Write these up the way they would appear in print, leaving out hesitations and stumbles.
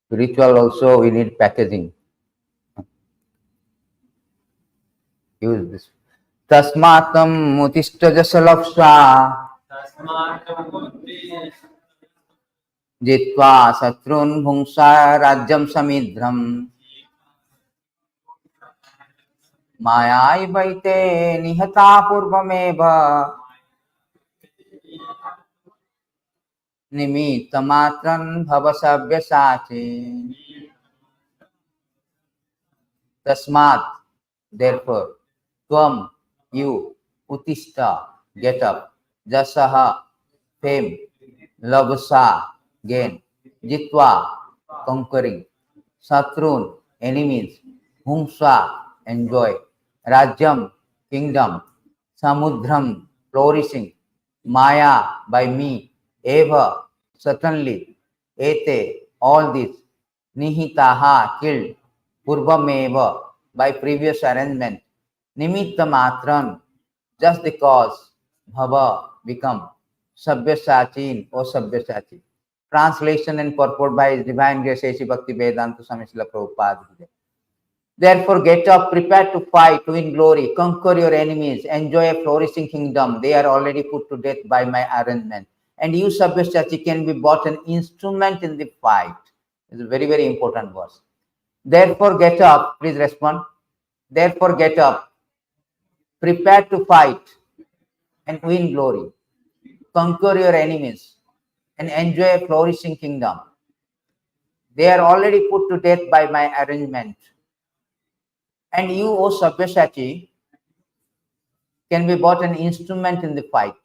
Ritual also we need packaging. Use this. Tasmatam mutishta jasalapsa jitva satrun bhungsa rajyam samidram mayai vaite nihata purvameva nimitta matran bhavasabhyasachi. Tasmat, therefore, tvam, you, utishta, get up, jasaha, fame, labsa, gain, jitva, conquering, satrun, enemies, humsa, enjoy, rajyam, kingdom, samudram, flourishing, maya, by me, eva, certainly, ete, all this, nihitaha, killed, purvameva, by previous arrangement, nimitta matran, just the cause, bhava, become, sabhyasachin, or sabhyasachi. Translation and purport by His Divine Grace A.C. Bhakti Vedanta Swami Srila Prabhupada. Therefore, get up, prepare to fight, to win glory, conquer your enemies, enjoy a flourishing kingdom. They are already put to death by my arrangement. And you, sabhyasachi, can be bought an instrument in the fight. It's a very, very important verse. Therefore, get up. Please respond. Therefore, get up. Prepare to fight and win glory. Conquer your enemies and enjoy a flourishing kingdom. They are already put to death by my arrangement. And you, O Sabyasachi, can be bought an instrument in the fight.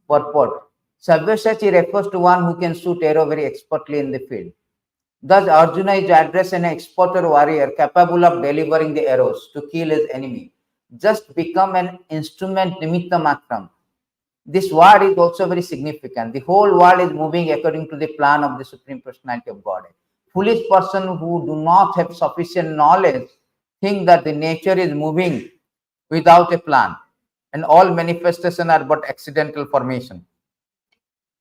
Purport. Sabyasachi refers to one who can shoot arrow very expertly in the field. Thus, Arjuna is to address an expert or warrior capable of delivering the arrows to kill his enemy. Just become an instrument, nimitta matram. This word is also very significant. The whole world is moving according to the plan of the Supreme Personality of Godhead. Foolish person who do not have sufficient knowledge think that the nature is moving without a plan, and all manifestations are but accidental formation.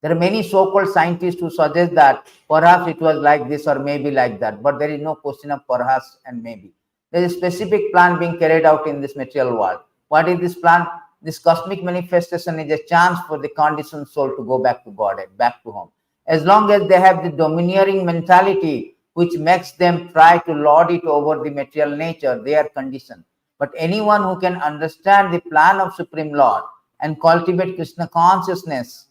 There are many so-called scientists who suggest that perhaps it was like this or maybe like that, but there is no question of perhaps and maybe. There is a specific plan being carried out in this material world. What is this plan? This cosmic manifestation is a chance for the conditioned soul to go back to Godhead, back to home. As long as they have the domineering mentality which makes them try to lord it over the material nature, they are conditioned. But anyone who can understand the plan of Supreme Lord and cultivate Krishna consciousness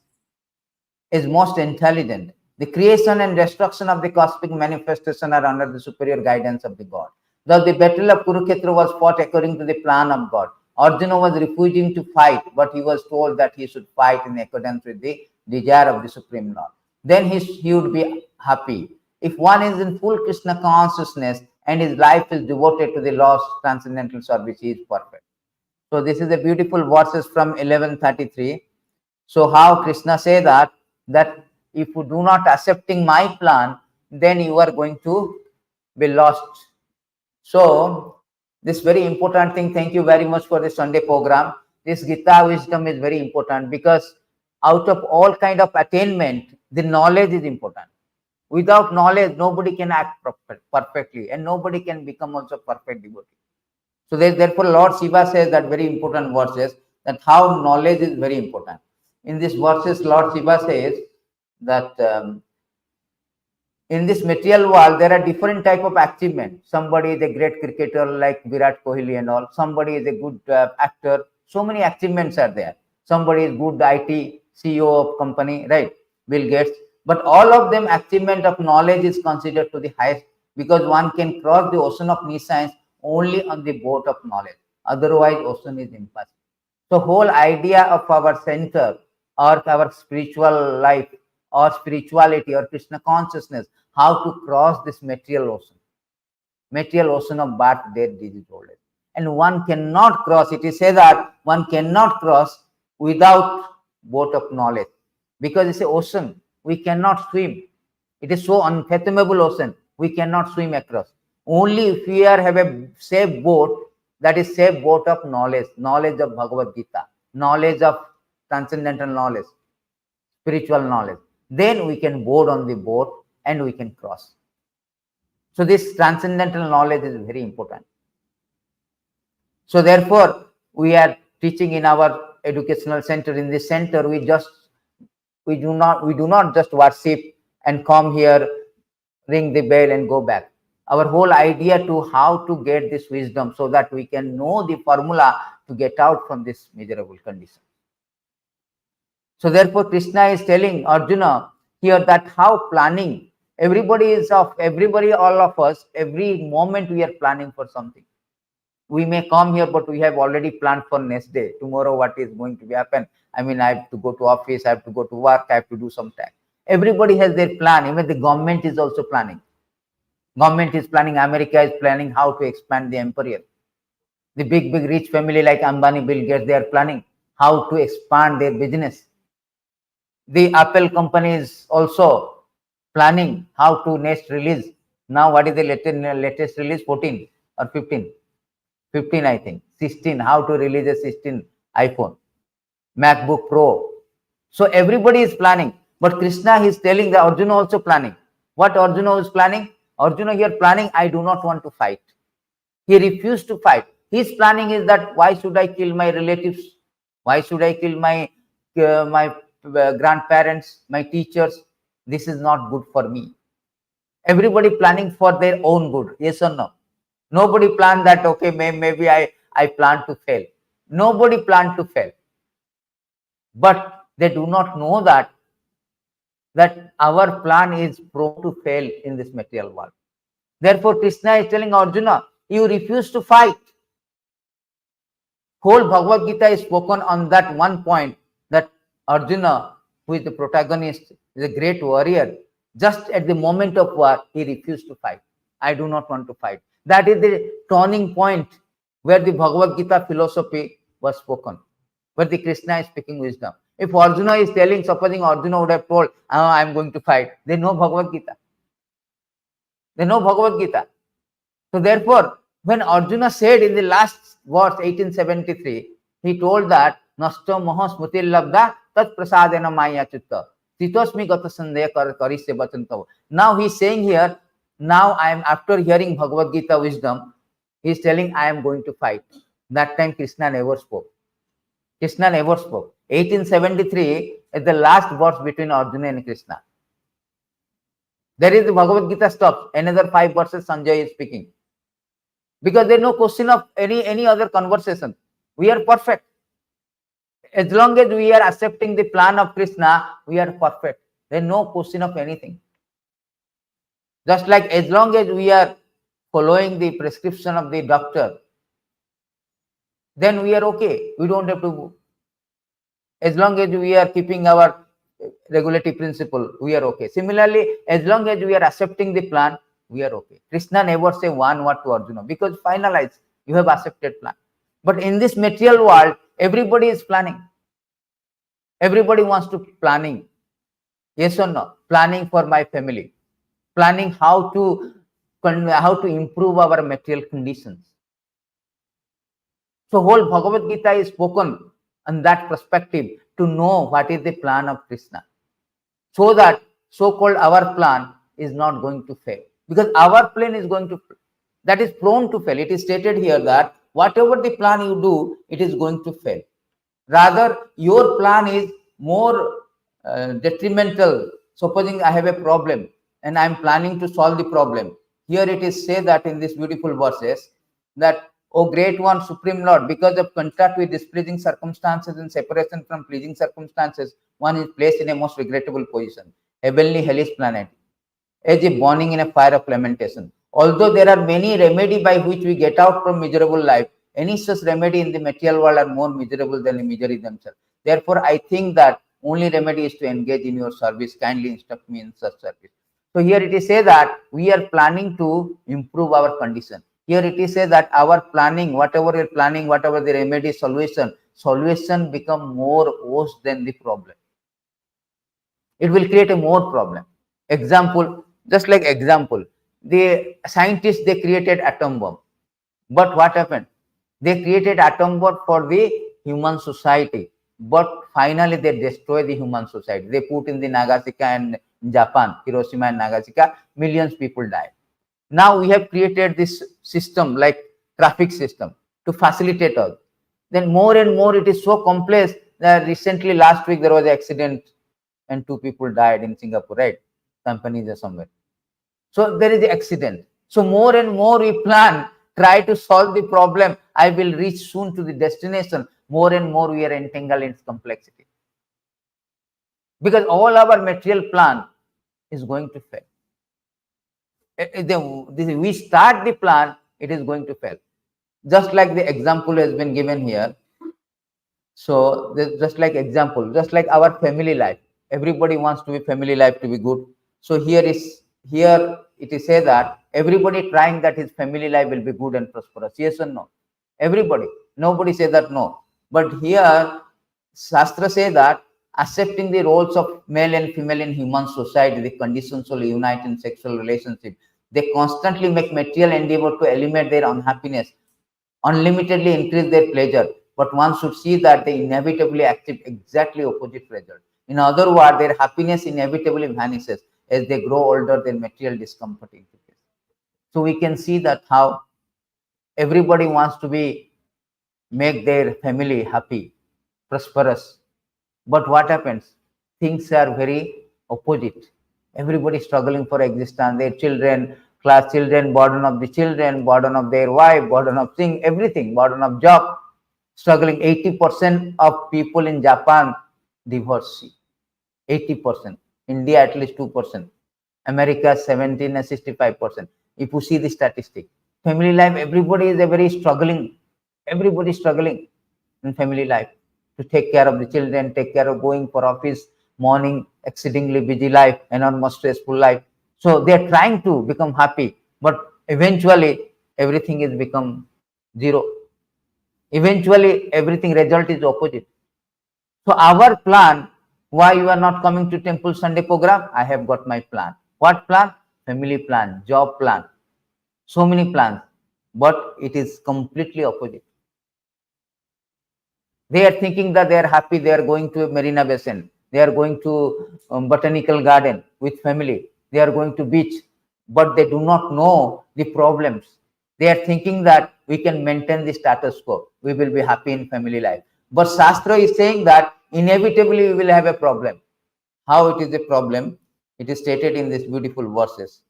is most intelligent. The creation and destruction of the cosmic manifestation are under the superior guidance of the God. Thus, the battle of Kurukshetra was fought according to the plan of God. Arjuna was refusing to fight, but he was told that he should fight in accordance with the desire of the Supreme Lord. Then he would be happy. If one is in full Krishna consciousness and his life is devoted to the Lord's transcendental service, he is perfect. So this is a beautiful verses from 1133. So how Krishna say that if you do not accepting my plan, then you are going to be lost. So this very important thing. Thank you very much for the Sunday program. This Gita wisdom is very important because out of all kind of attainment, the knowledge is important. Without knowledge, nobody can act perfectly, and nobody can become also perfect devotee. So therefore, Lord Shiva says that very important verses that how knowledge is very important. In these verses, Lord Shiva says that in this material world, there are different type of achievement. Somebody is a great cricketer like Virat Kohli and all. Somebody is a good actor. So many achievements are there. Somebody is good IT, CEO of company, right? Bill Gates. But all of them achievement of knowledge is considered to the highest because one can cross the ocean of nescience only on the boat of knowledge. Otherwise, ocean is impossible. So whole idea of our center or our spiritual life or spirituality or Krishna consciousness, how to cross this material ocean of birth, death, disease, old age. And one cannot cross, it is said that one cannot cross without boat of knowledge because it's an ocean. We cannot swim. It is so unfathomable ocean. We cannot swim across. Only if we have a safe boat, that is safe boat of knowledge of Bhagavad Gita, knowledge of transcendental knowledge, spiritual knowledge. Then we can board on the boat and we can cross. So this transcendental knowledge is very important. So therefore, we are teaching in our educational center. In this center, we do not just worship and come here, ring the bell and go back. Our whole idea to how to get this wisdom so that we can know the formula to get out from this miserable condition. So therefore, Krishna is telling Arjuna here that how planning, all of us, every moment we are planning for something. We may come here, but we have already planned for next day. Tomorrow, what is going to happen? I mean, I have to go to office, I have to go to work, I have to do some task. Everybody has their plan. Even the government is also planning. Government is planning. America is planning how to expand the empire. The big rich family like Ambani, Bill Gates, they are planning how to expand their business. The Apple company is also planning how to next release. Now, what is the latest release? 14 or 15? 15, I think. 16. How to release a 16 iPhone, MacBook Pro. So everybody is planning. But Krishna is telling the Arjuna also planning. What Arjuna is planning? Arjuna here planning, I do not want to fight. He refused to fight. His planning is that why should I kill my relatives? Why should I kill my grandparents, my teachers? This is not good for me. Everybody planning for their own good. Yes or no? Nobody planned that, okay, maybe I plan to fail. Nobody planned to fail. But they do not know that our plan is prone to fail in this material world. Therefore, Krishna is telling Arjuna, you refuse to fight. Whole Bhagavad Gita is spoken on that one point, that Arjuna, who is the protagonist, is a great warrior. Just at the moment of war, he refused to fight. I do not want to fight. That is the turning point where the Bhagavad Gita philosophy was spoken, where the Krishna is speaking wisdom. If Arjuna is telling, supposing Arjuna would have told, I am going to fight, they know Bhagavad Gita. They know Bhagavad Gita. So therefore, when Arjuna said in the last verse, 1873, he told that, Nashto moha smritir labda tat prasadena maya chitta titosmi gata sandaya karisya bachantav. Now he is saying here, now I am, after hearing Bhagavad Gita wisdom, he is telling, I am going to fight. That time Krishna never spoke. Krishna never spoke. 1873 is the last verse between Arjuna and Krishna. There is the Bhagavad Gita stops. Another 5 verses Sanjay is speaking. Because there is no question of any other conversation. We are perfect. As long as we are accepting the plan of Krishna, we are perfect. There is no question of anything. Just like as long as we are following the prescription of the doctor, then we are okay. We don't have to. As long as we are keeping our regulatory principle, we are okay. Similarly, as long as we are accepting the plan, we are okay. Krishna never say one word to Arjuna because finalized, you have accepted plan. But in this material world, everybody is planning. Everybody wants to planning. Yes or no? Planning for my family. Planning how to improve our material conditions. So whole Bhagavad Gita is spoken on that perspective to know what is the plan of Krishna. So that so-called our plan is not going to fail. Because our plan is going to, that is prone to fail. It is stated here that whatever the plan you do, it is going to fail. Rather, your plan is more detrimental. Supposing I have a problem and I am planning to solve the problem. Here it is said that in these beautiful verses that, O great one, Supreme Lord, because of contact with displeasing circumstances and separation from pleasing circumstances, one is placed in a most regrettable position. Heavenly hellish planet, as if burning in a fire of lamentation. Although there are many remedies by which we get out from miserable life, any such remedy in the material world are more miserable than the misery themselves. Therefore, I think that only remedy is to engage in your service. Kindly instruct me in such service. So here it is said that we are planning to improve our condition. Here it is said that our planning, whatever we are planning, whatever the remedy, solution become more worse than the problem. It will create a more problem. Example, just like example, the scientists, they created atom bomb. But what happened? They created atom bomb for the human society. but finally they destroy the human society. They put in the Nagasaki and Japan, Hiroshima and Nagasaki, millions people died. Now we have created this system like traffic system to facilitate us. Then more and more it is so complex that recently last week there was an accident and 2 people died in Singapore, right? Companies or somewhere. So there is the accident. So more and more we plan, try to solve the problem. I will reach soon to the destination. More and more we are entangled in its complexity. Because all our material plan is going to fail. We start the plan, it is going to fail. Just like the example has been given here. So just like example, just like our family life. Everybody wants to be family life to be good. So here it is said that everybody trying that his family life will be good and prosperous. Yes or no? Everybody. Nobody say that no. But here Shastra say that accepting the roles of male and female in human society, the conditions will unite in sexual relationship. They constantly make material endeavor to eliminate their unhappiness, unlimitedly increase their pleasure. But one should see that they inevitably achieve exactly opposite result. In other words, their happiness inevitably vanishes as they grow older. Their material discomfort increases. So we can see that how everybody wants to be make their family happy, prosperous. But what happens? Things are very opposite. Everybody struggling for existence. Their children, class children, burden of the children, burden of their wife, burden of thing, everything, burden of job. Struggling. 80% of people in Japan divorcee. 80%. India at least 2%. America 17 and 65%. If you see the statistic, family life, everybody is a very struggling. Everybody struggling in family life to take care of the children, take care of going for office, morning, exceedingly busy life, enormous stressful life. So they are trying to become happy, but eventually everything is become zero. Eventually everything result is opposite. So our plan, why you are not coming to temple Sunday program? I have got my plan. What plan? Family plan, job plan, so many plans, but it is completely opposite. They are thinking that they are happy, they are going to Marina Basin, they are going to botanical garden with family, they are going to beach, but they do not know the problems. They are thinking that we can maintain the status quo, we will be happy in family life. But Shastra is saying that inevitably we will have a problem. How it is a problem? It is stated in these beautiful verses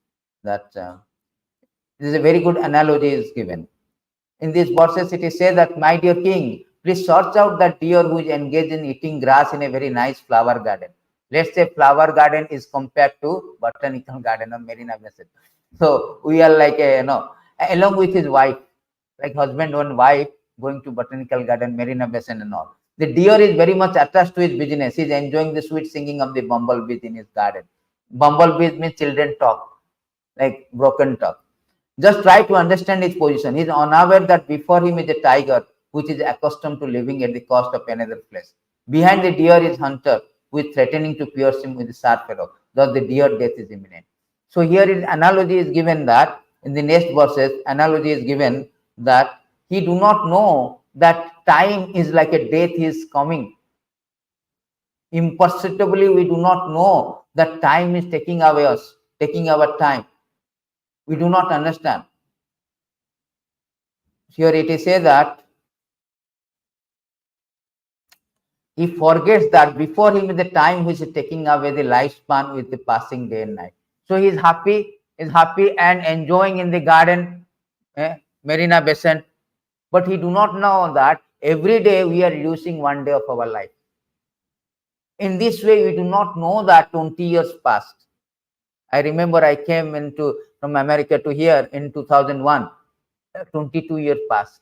that this is a very good analogy is given. In these verses, it is said that, my dear king, please search out that deer who is engaged in eating grass in a very nice flower garden. Let's say flower garden is compared to botanical garden or Marina Basin. So we are like along with his wife, like husband and wife going to botanical garden, Marina Basin and all. The deer is very much attached to his business. He is enjoying the sweet singing of the bumblebees in his garden. Bumblebees means children talk, like broken talk. Just try to understand his position. He is unaware that before him is a tiger, which is accustomed to living at the cost of another flesh. Behind the deer is hunter, who is threatening to pierce him with a sharp arrow. Thus the deer death is imminent. So here is analogy is given that in the next verses, analogy is given that he do not know that time is like a death is coming. Imperceptibly, we do not know that time is taking away us, taking our time. We do not understand. Here it is said that he forgets that before him is the time which is taking away the lifespan with the passing day and night. So he is happy and enjoying in the garden, Marina Basin, but he do not know that every day we are reducing 1 day of our life. In this way, we do not know that 20 years passed. I remember I came from America to here in 2001. 22 years passed.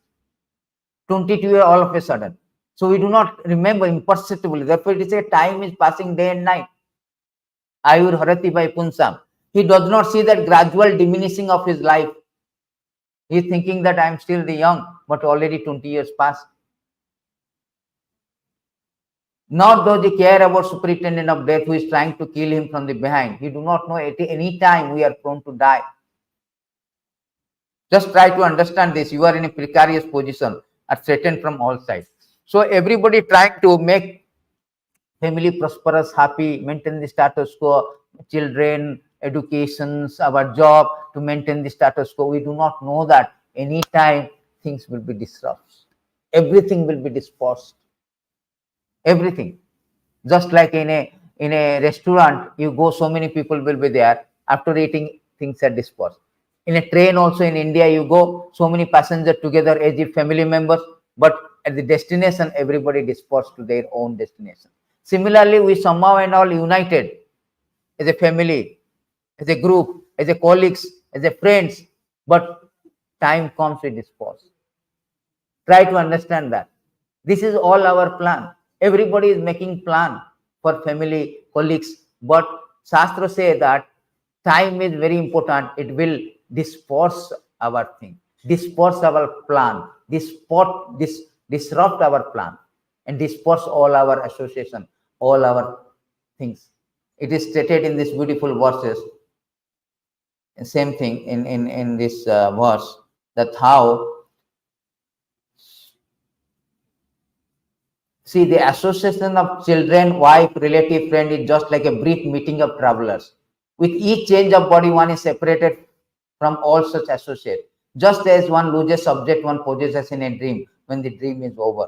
22 years all of a sudden. So we do not remember imperceptibly. Therefore, it is a time is passing day and night. Ayur Harati by Punsam. He does not see that gradual diminishing of his life. He is thinking that I am still the young, but already 20 years passed. Not though they care about superintendent of death who is trying to kill him from the behind. He do not know at any time we are prone to die. Just try to understand this. You are in a precarious position, are threatened from all sides. So everybody trying to make family prosperous, happy, maintain the status quo, children, educations, our job, to maintain the status quo. We do not know that anytime things will be disrupted. Everything will be dispersed. Everything. Just like in a restaurant, you go, so many people will be there. After eating, things are dispersed. In a train also in India, you go, so many passengers together as if family members, but at the destination, everybody dispersed to their own destination. Similarly, we somehow and all united as a family, as a group, as a colleagues, as a friends, but time comes, we disperse. Try to understand that. This is all our plan. Everybody is making plan for family, colleagues, but Shastra say that time is very important. It will disperse our thing, disperse our plan, disrupt our plan, and disperse all our association, all our things. It is stated in these beautiful verses. Same thing in this verse, that how, see, the association of children, wife, relative, friend is just like a brief meeting of travelers. With each change of body, one is separated from all such associates. Just as one loses subject one possesses in a dream when the dream is over.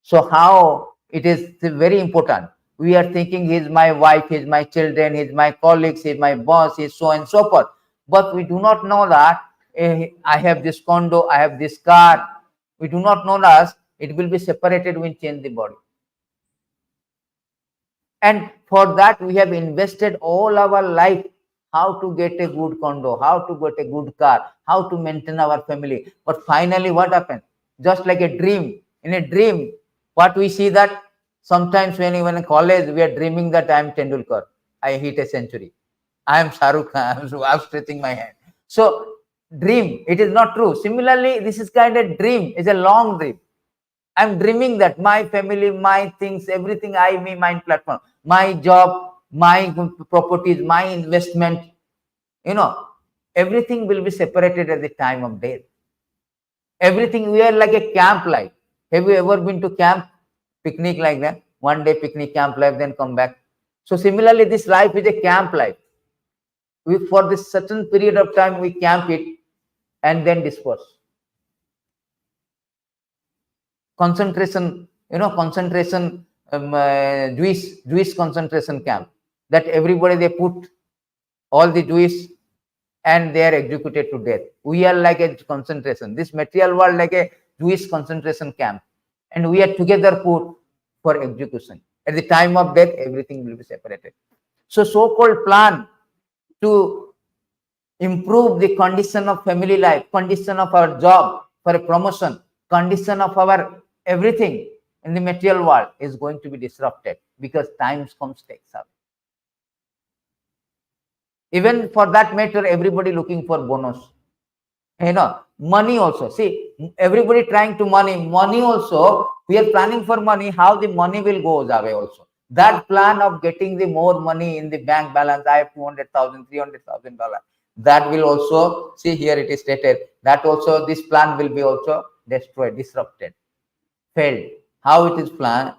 So how it is very important. We are thinking he's my wife, he's my children, he's my colleagues, he's my boss, he's so and so forth. But we do not know that I have this condo, I have this car. We do not know that it will be separated when change the body. And for that, we have invested all our life, how to get a good condo, how to get a good car, how to maintain our family. But finally, what happened? Just like a dream. In a dream, what we see that sometimes when even in college, we are dreaming that I am Tendulkar, I hit a century. I am Shahrukh Khan, I'm stretching my hand. So dream, it is not true. Similarly, this is kind of dream, it's a long dream. I'm dreaming that my family, my things, everything, me, my platform, my job, my properties, my investment, everything will be separated at the time of death. Everything, we are like a camp life. Have you ever been to camp, picnic like that? One day picnic, camp life, then come back. So similarly, this life is a camp life. For this certain period of time, we camp it and then disperse. Concentration, Jewish concentration camp, that everybody they put all the Jewish and they are executed to death. We are like a concentration, this material world like a Jewish concentration camp, and we are together put for execution. At the time of death, everything will be separated. So-called plan to improve the condition of family life, condition of our job for a promotion, condition of our everything in the material world is going to be disrupted because time comes, takes up. Even for that matter, everybody looking for bonus. Money also. See, everybody trying to money also. We are planning for money, how the money will go away also. That plan of getting the more money in the bank balance, I have $200,000, $300,000. That will also, see here it is stated, that also this plan will be also destroyed, disrupted, failed. How it is planned,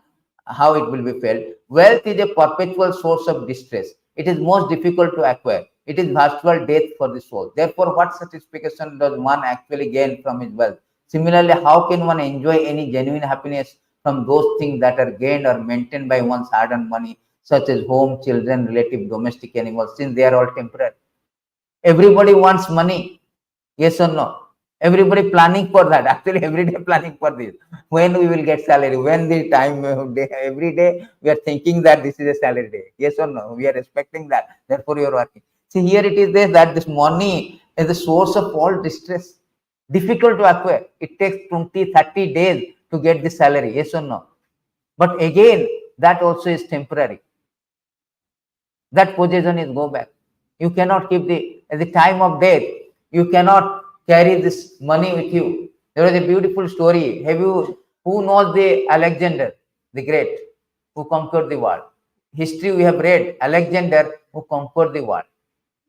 how it will be failed. Wealth is a perpetual source of distress. It is most difficult to acquire. It is virtual death for the soul. Therefore, what satisfaction does one actually gain from his wealth? Similarly, how can one enjoy any genuine happiness from those things that are gained or maintained by one's hard-earned money, such as home, children, relative, domestic animals, since they are all temporary? Everybody wants money. Yes or no? Everybody planning for that. Actually, every day planning for this. When we will get salary, when the time, every day we are thinking that this is a salary day. Yes or no? We are expecting that. Therefore, you are working. See, here it is there that this money is the source of all distress. Difficult to acquire. It takes 20, 30 days to get the salary. Yes or no? But again, that also is temporary. That possession is go back. You cannot keep at the time of death, you cannot carry this money with you. There was a beautiful story. Who knows the Alexander the Great, who conquered the world? History we have read, Alexander who conquered the world.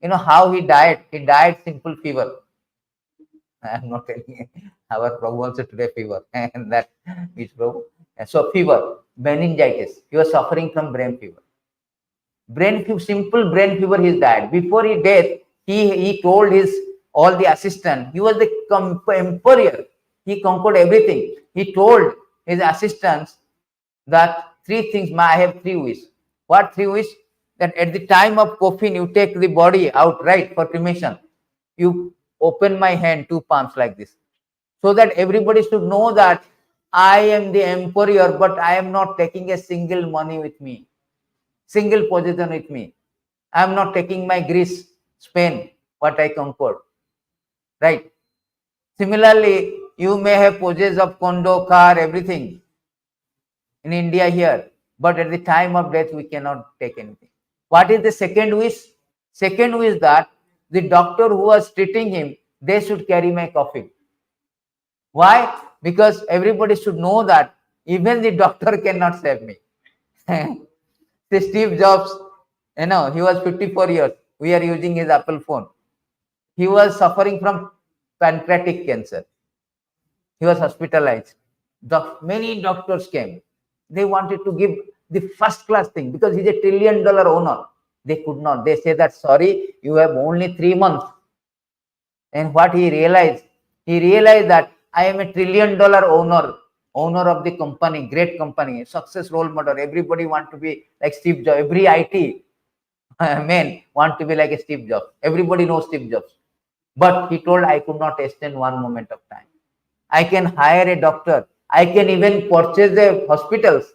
You know how he died? He died simple fever. I am not telling you. Our Prabhu also today fever. And that which Prabhu? So fever, meningitis. He was suffering from brain fever. Simple brain fever he died. Before he died, he told his all the assistant, he was the emperor. He conquered everything. He told his assistants that three things, I have three wishes. What three wishes? That at the time of coffin, you take the body out, right, for cremation. You open my hand, two palms like this, so that everybody should know that I am the emperor, but I am not taking a single money with me, single possession with me. I am not taking my Greece, Spain, what I conquered, right? Similarly, you may have possessed of condo, car, everything in India here, but at the time of death, we cannot take anything. What is the second wish? Second wish that the doctor who was treating him, they should carry my coffin. Why? Because everybody should know that even the doctor cannot save me. See, Steve Jobs, he was 54 years. We are using his Apple phone. He was suffering from pancreatic cancer. He was hospitalized. Many doctors came. They wanted to give the first class thing because he's $1 trillion owner. They could not. They say that, sorry, you have only 3 months. And what he realized that I am $1 trillion owner of the company, great company, success role model. Everybody want to be like Steve Jobs. Every IT man want to be like a Steve Jobs. Everybody knows Steve Jobs. But he told, I could not extend one moment of time. I can hire a doctor. I can even purchase the hospitals.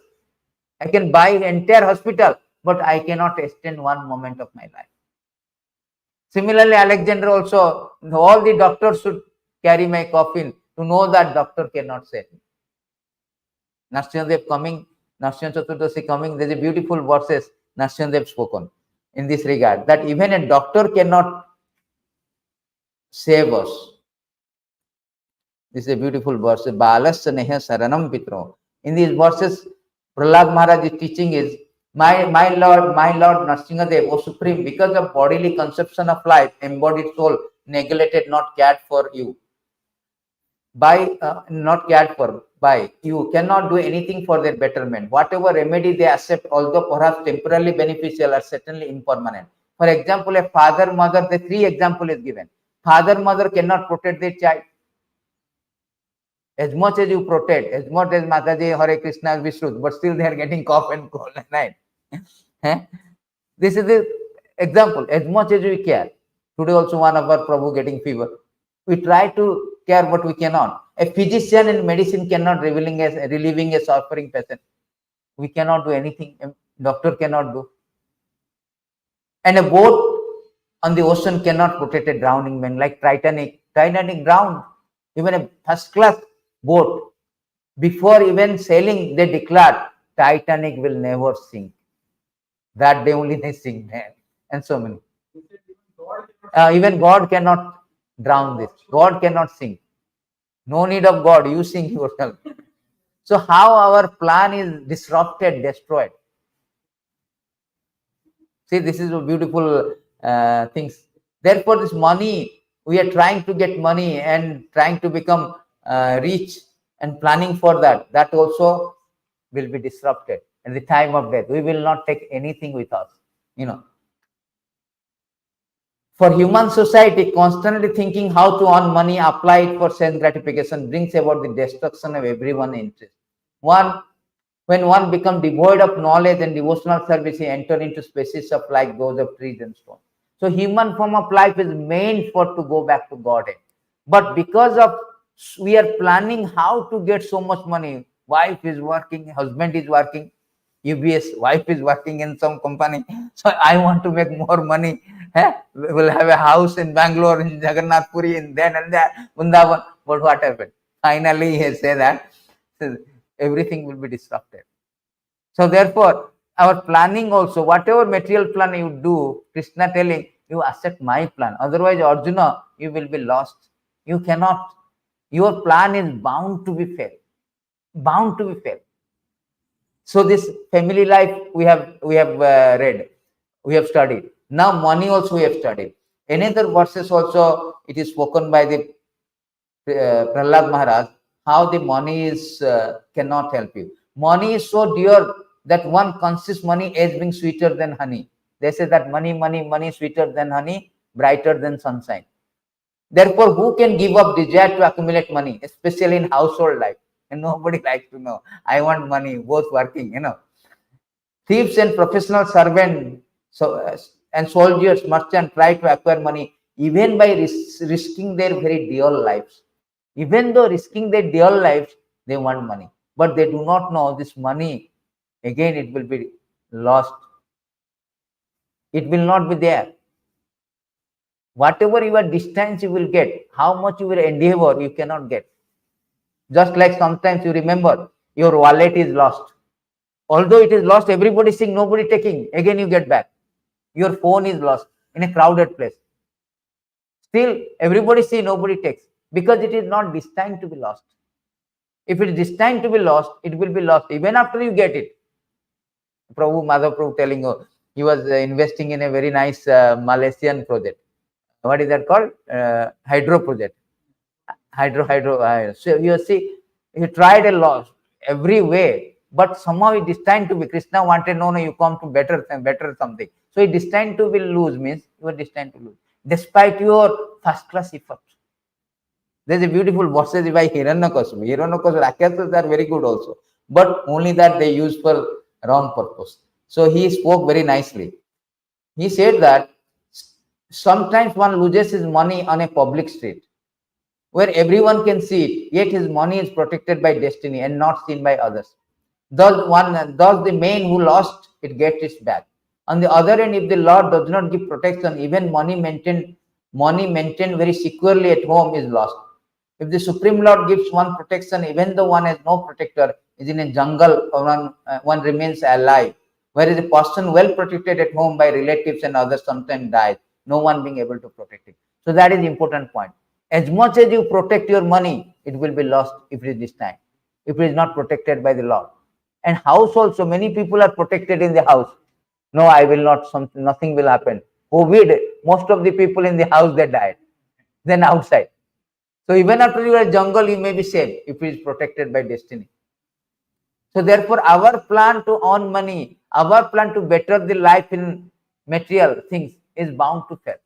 I can buy an entire hospital, but I cannot extend one moment of my life. Similarly, Alexander also, all the doctors should carry my coffin to know that doctor cannot save me. Narsinghadev coming, Narsingha Chaturdashi coming, there is a beautiful verses Narsinghadev spoken in this regard, that even a doctor cannot save us. This is a beautiful verse. Balasya neha saranam pitro. In these verses, Prahlad Maharaj is teaching is, my Lord Narsinghadev, O Supreme, because of bodily conception of life, embodied soul, neglected, not cared for you. Not cared for by you, cannot do anything for their betterment. Whatever remedy they accept, although perhaps temporarily beneficial, are certainly impermanent. For example, a father, mother, the three example is given. Father, mother cannot protect their child. As much as you protect, as much as Mataji, Hare Krishna, Vishnu, but still they are getting cough and cold at night. This is the example. As much as we care. Today also one of our Prabhu getting fever. We try to care, but we cannot. A physician in medicine cannot relieving a suffering patient. We cannot do anything. A doctor cannot do. And a boat on the ocean cannot protect a drowning man, like Titanic. Titanic drowned. Even a first class boat, before even sailing, they declared Titanic will never sink. That day only they sink there. And so many. Even God cannot drown this. God cannot sink. No need of God. You sink yourself. So how our plan is disrupted, destroyed. See, this is a beautiful things. Therefore, this money, we are trying to get money and trying to become rich and planning for that. That also will be disrupted at the time of death. We will not take anything with us. For human society, constantly thinking how to earn money, apply it for self gratification, brings about the destruction of everyone's interest. When one becomes devoid of knowledge and devotional service, he enters into spaces of like those of trees and stones. So human form of life is meant for to go back to Godhead. But because of we are planning how to get so much money, wife is working, husband is working, UBS, wife is working in some company. So I want to make more money. We will have a house in Bangalore, in Jagannath Puri, in then and there, Vrindavan. But what happened? Finally, he said that everything will be disrupted. So therefore, our planning also, whatever material plan you do, Krishna telling, you accept my plan. Otherwise, Arjuna, you will be lost. You cannot. Your plan is bound to be failed. Bound to be failed. So this family life we have read, we have studied. Now money also we have studied. Another verses also it is spoken by the Prahlad Maharaj, how the money is cannot help you. Money is so dear that one considers money as being sweeter than honey. They say that money, money, money sweeter than honey, brighter than sunshine. Therefore, who can give up desire to accumulate money, especially in household life? And nobody likes to know. I want money, both working, Thieves and professional servants and soldiers, merchants try to acquire money even by risking their very dear lives. Even though risking their dear lives, they want money. But they do not know this money, again, it will be lost. It will not be there. Whatever your distance you will get, how much you will endeavor, you cannot get. Just like sometimes you remember your wallet is lost. Although it is lost, everybody is seeing, nobody taking. Again, you get back. Your phone is lost in a crowded place. Still, everybody see, nobody takes, because it is not destined to be lost. If it is destined to be lost, it will be lost even after you get it. Madhav Prabhu telling you, he was investing in a very nice Malaysian project. What is that called? Hydro project. Hydro. So you see, he tried a lot, every way, but somehow it is destined to be. Krishna wanted, no, you come to better something. So it is destined to be lose, means you are destined to lose, despite your first class effort. There's a beautiful verses by Hiranyakasipu. Rakshasas are very good also, but only that they use for wrong purpose. So he spoke very nicely. He said that sometimes one loses his money on a public street where everyone can see it, yet his money is protected by destiny and not seen by others. Thus the man who lost it gets it back. On the other hand, if the Lord does not give protection, even money maintained very securely at home is lost. If the Supreme Lord gives one protection, even though one has no protector, is in a jungle, or one remains alive. Whereas a person well protected at home by relatives and others sometimes dies, no one being able to protect it. So that is the important point. As much as you protect your money, it will be lost if it is this time, if it is not protected by the Lord. And house also, many people are protected in the house. No, I will not, nothing will happen. COVID, most of the people in the house, they died. Then outside. So even after you are jungle, you may be safe if it is protected by destiny. So therefore, our plan to earn money, our plan to better the life in material things is bound to fail.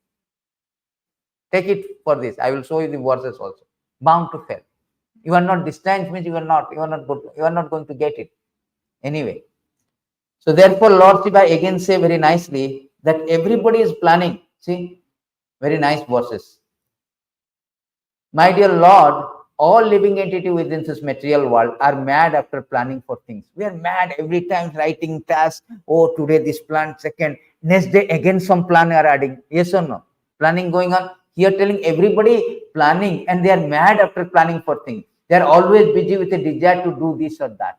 Take it for this. I will show you the verses also. Bound to fail. You are not destined, means you are not going to get it. Anyway. So therefore, Lord Shiva again say very nicely that everybody is planning. See, very nice verses. My dear Lord, all living entity within this material world are mad after planning for things. We are mad every time writing tasks. Oh, today this plan, second, next day again some plan are adding. Yes or no? Planning going on. Here telling everybody planning, and they are mad after planning for things. They are always busy with a desire to do this or that.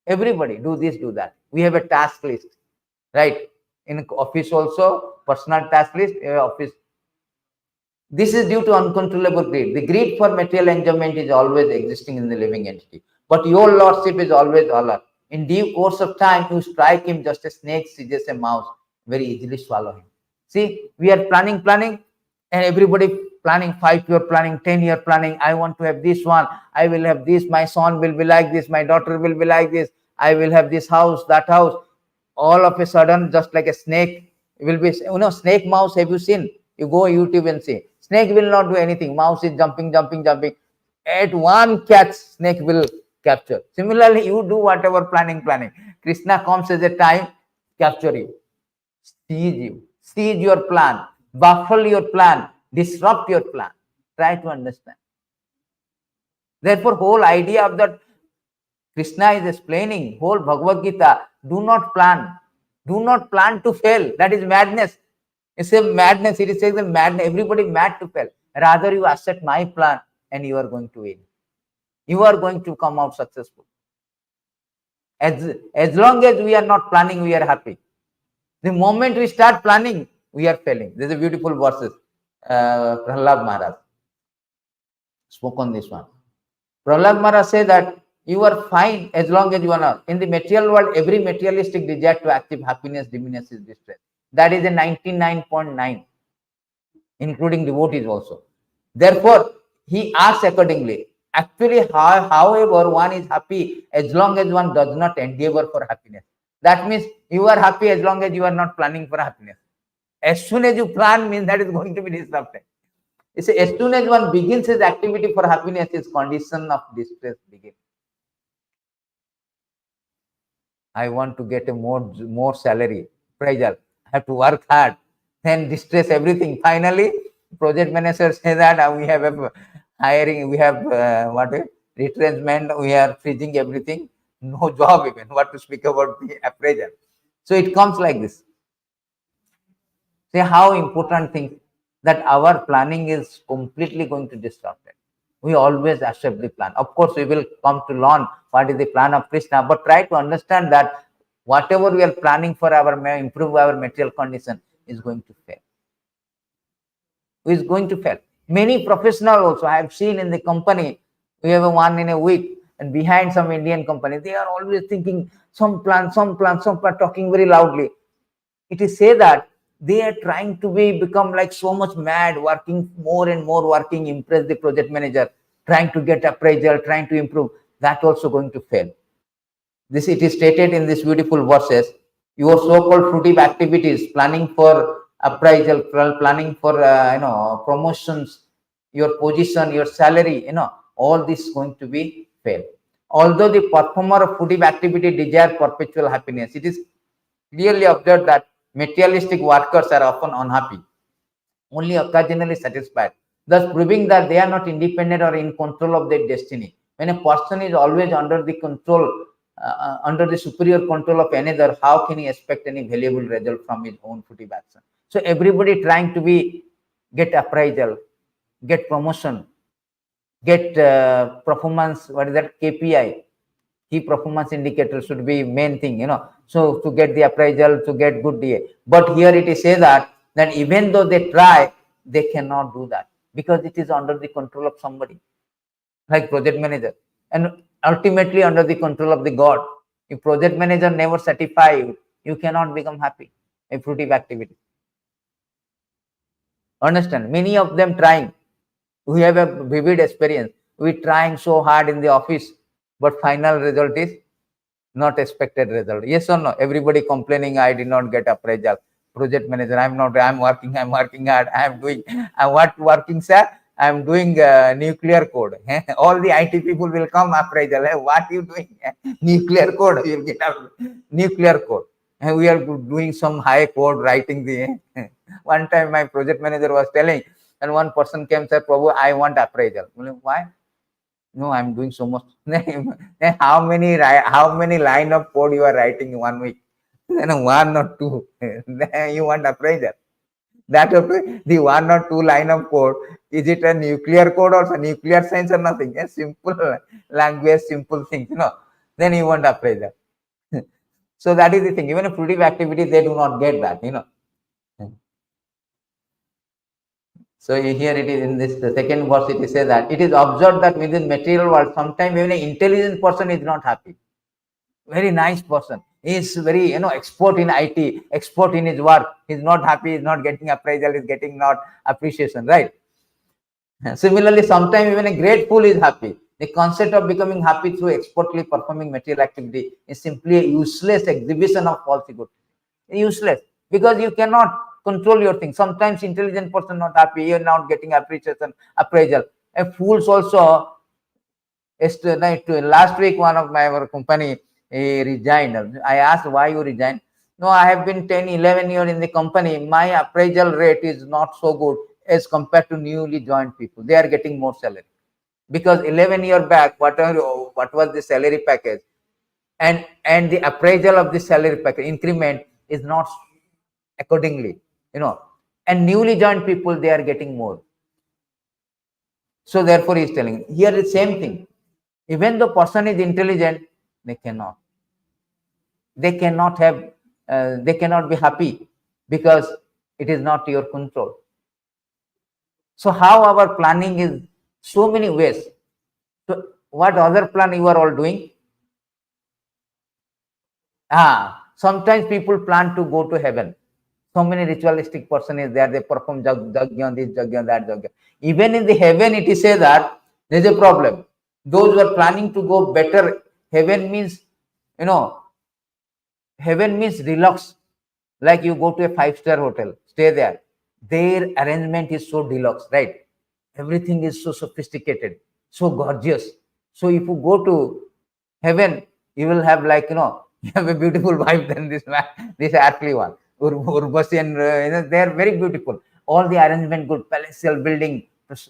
Everybody do this, do that. We have a task list, right? In office also, personal task list, office. This is due to uncontrollable greed. The greed for material enjoyment is always existing in the living entity. But your lordship is always alert. In due course of time, you strike him just as snake seizes a mouse, very easily swallow him. See, we are planning, and everybody planning, 5-year planning, 10-year planning. I want to have this one. I will have this. My son will be like this. My daughter will be like this. I will have this house, that house. All of a sudden, just like a snake, it will be, snake, mouse, have you seen? You go YouTube and see. Snake will not do anything. Mouse is jumping. At one catch, snake will capture. Similarly, you do whatever planning. Krishna comes as a time, capture you, seize your plan, baffle your plan, disrupt your plan. Try to understand. Therefore, whole idea of that Krishna is explaining, whole Bhagavad Gita, do not plan. Do not plan to fail. That is madness. It's a madness. It is a madness. Everybody mad to fail. Rather, you accept my plan and you are going to win. You are going to come out successful. As long as we are not planning, we are happy. The moment we start planning, we are failing. There's a beautiful verses. Prahlad Maharaj spoke on this one. Prahlad Maharaj said that you are fine as long as you are not. In the material world, every materialistic desire to achieve happiness diminishes distress. That is a 99.9, including devotees also. Therefore, he acts accordingly. Actually, however, one is happy as long as one does not endeavor for happiness. That means you are happy as long as you are not planning for happiness. As soon as you plan, means that is going to be disrupted. It's as soon as one begins his activity for happiness, his condition of distress begins. I want to get a more salary, appraisal. I have to work hard, then distress everything. Finally, project manager say that we have a hiring, we have retrenchment, we are freezing everything, no job even. What to speak about the appraisal? So it comes like this. See how important thing that our planning is completely going to disrupt it. We always accept the plan. Of course, we will come to learn what is the plan of Krishna, but try to understand that whatever we are planning for our improve our material condition is going to fail. Is going to fail. Many professionals also I have seen in the company. We have one in a week, and behind some Indian company, they are always thinking some plan, talking very loudly. It is say that they are trying to become like so much mad, working more and more, working, impress the project manager, trying to get appraisal, trying to improve. That also going to fail. This it is stated in this beautiful verses. Your so-called fruitive activities, planning for appraisal, planning for promotions, your position, your salary, all this is going to be fail. Although the performer of fruitive activity desire perpetual happiness, it is clearly observed that materialistic workers are often unhappy, only occasionally satisfied, thus proving that they are not independent or in control of their destiny. When a person is always under the control, under the superior control of another, how can he expect any valuable result from his own fruitive action? So everybody trying to get appraisal, get promotion, get performance, what is that, KPI, key performance indicator should be main thing, so to get the appraisal, to get good DA. But here it is say that even though they try, they cannot do that because it is under the control of somebody like project manager, and ultimately under the control of the God. If project manager never satisfy you, you cannot become happy. A fruitive activity. Understand? Many of them trying. We have a vivid experience. We trying so hard in the office, but final result is not expected result. Yes or no? Everybody complaining, I did not get appraisal. Project manager, I'm working hard. I'm doing, what working, sir? I'm doing nuclear code. All the IT people will come appraisal. Hey, what you doing? Nuclear code. You'll get up nuclear code. And we are doing some high code writing the. One time my project manager was telling, and one person came, said, Prabhu, I want appraisal. Why? No, I'm doing so much. How many line of code you are writing in 1 week? Then 1 or 2. You want appraisal. That the 1 or 2 line of code, is it a nuclear code or nuclear science or nothing? A simple language, simple things, Then you want appraisal. So that is the thing. Even a fruitive activity, they do not get that, So here it is in this the second verse. It is said that it is observed that within material world, sometimes even an intelligent person is not happy. Very nice person. He is very expert in IT, expert in his work. He's not happy. He's not getting appraisal. He's getting not appreciation. Right. Similarly, sometimes even a great fool is happy. The concept of becoming happy through expertly performing material activity is simply a useless exhibition of falsehood. Useless because you cannot control your thing. Sometimes intelligent person not happy, you're not getting appreciation, appraisal. A fools also. Last week, one of our company resigned. I asked why you resigned. No, I have been 10, 11 years in the company. My appraisal rate is not so good as compared to newly joined people. They are getting more salary because 11 years back, what was the salary package, and the appraisal of the salary package increment is not accordingly, and newly joined people, they are getting more. So therefore he is telling here the same thing. Even though person is intelligent, they cannot have they cannot be happy because it is not your control. So how our planning is so many ways. So what other plan you are all doing? Sometimes people plan to go to heaven. So many ritualistic person is there. They perform jagya, this jagya, that jagya. Even in the heaven, it is said that there is a problem. Those who are planning to go better, heaven means, you know, heaven means deluxe. Like you go to a 5-star hotel, stay there. Their arrangement is so deluxe, right? Everything is so sophisticated, so gorgeous. So if you go to heaven, you will have like, you have a beautiful wife than this man, this earthly one. Urvasi and they are very beautiful. All the arrangement good, palatial building,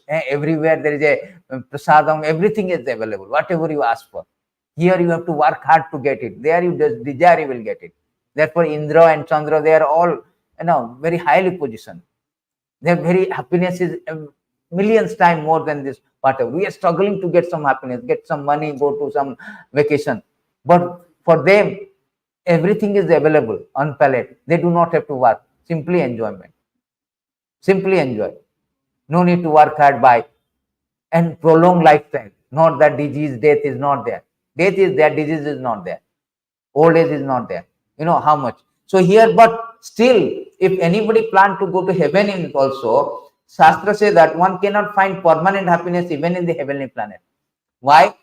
everywhere there is a prasadam, everything is available, whatever you ask for. Here you have to work hard to get it. There you just desire, you will get it. Therefore, Indra and Chandra, they are all, very highly positioned. Their very happiness is millions times more than this. Whatever we are struggling to get some happiness, get some money, go to some vacation, but for them, everything is available on palette. They do not have to work. Simply enjoyment. Simply enjoy. No need to work hard by and prolong lifetime. Not that disease, death is not there. Death is there, disease is not there. Old age is not there. You know how much. So here, but still, if anybody plan to go to heaven in also, Shastra says that one cannot find permanent happiness even in the heavenly planet. Why?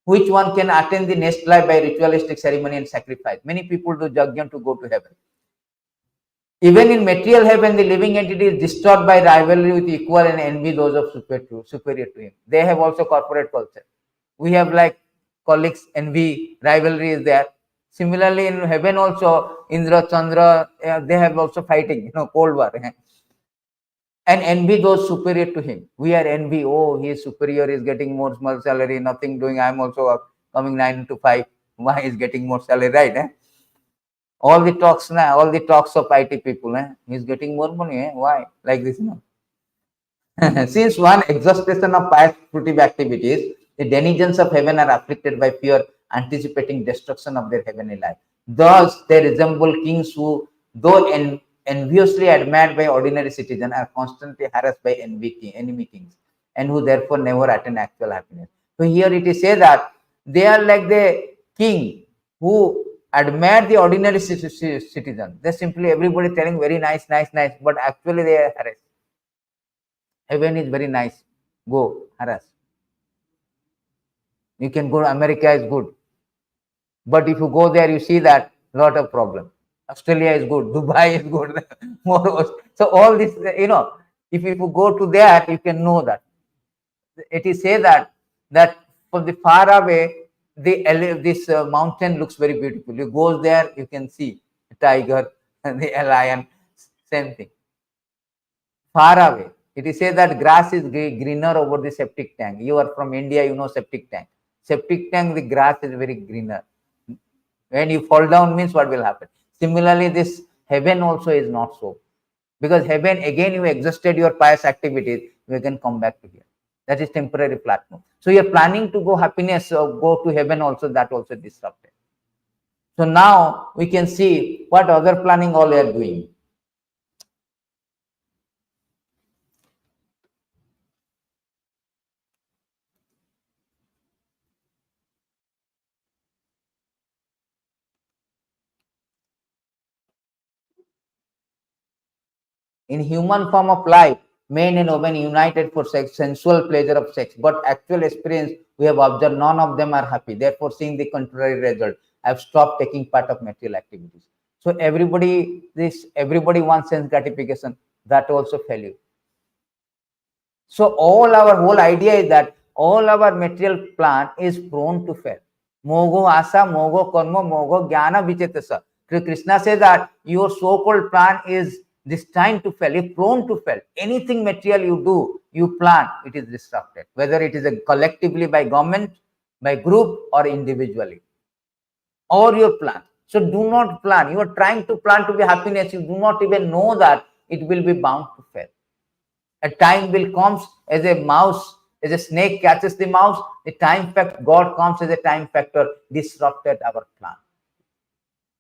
Which one can attain the next life by ritualistic ceremony and sacrifice? Many people do yajna to go to heaven. Even in material heaven, the living entity is disturbed by rivalry with equal and envy those of superior to him. They have also corporate culture. We have like colleagues, envy, rivalry is there. Similarly, in heaven also, Indra, Chandra, they have also fighting, Cold War. And envy those superior to him. We are envy. Oh, he is superior, is getting more small salary, nothing doing. I am also coming 9 to 5. Why is getting more salary, right? All the talks now, all the talks of IT people, he's getting more money. Why? Like this, Since one exhaustion of pious fruitive activities, the denizens of heaven are afflicted by fear, anticipating destruction of their heavenly life. Thus, they resemble kings who, though enviously admired by ordinary citizens, are constantly harassed by enemy kings, and who therefore never attain actual happiness. So here it is said that they are like the king who admire the ordinary citizen. They simply everybody telling very nice, nice, nice, but actually they are harassed. Heaven is very nice. Go harass. You can go to America is good, but if you go there, you see that lot of problem. Australia is good, Dubai is good. So all this, if you go to there, you can know that. It is say that from the far away, this mountain looks very beautiful. You go there, you can see a tiger and the lion, same thing. Far away. It is said that grass is greener over the septic tank. You are from India, you know septic tank. Septic tank, the grass is very greener. When you fall down means what will happen? Similarly, this heaven also is not so. Because heaven, again, you exhausted your pious activities, you can come back to here. That is temporary platform. So you are planning to go happiness or go to heaven also, that also disrupted. So now we can see what other planning all they are doing. In human form of life, men and women united for sex, sensual pleasure of sex, but actual experience we have observed none of them are happy. Therefore, seeing the contrary result, I have stopped taking part of material activities. So everybody wants sense gratification. That also failure. So all our whole idea is that all our material plan is prone to fail. Mogo asa, mogo karma, mogo jnana vichetasa. Krishna says that your so-called plan is destined to fail, is prone to fail. Anything material you do, you plan, it is disrupted. Whether it is collectively by government, by group, or individually. Or your plan. So do not plan. You are trying to plan to be happiness. You do not even know that it will be bound to fail. A time will come as a mouse, as a snake catches the mouse, the time factor, God comes as a time factor, disrupted our plan.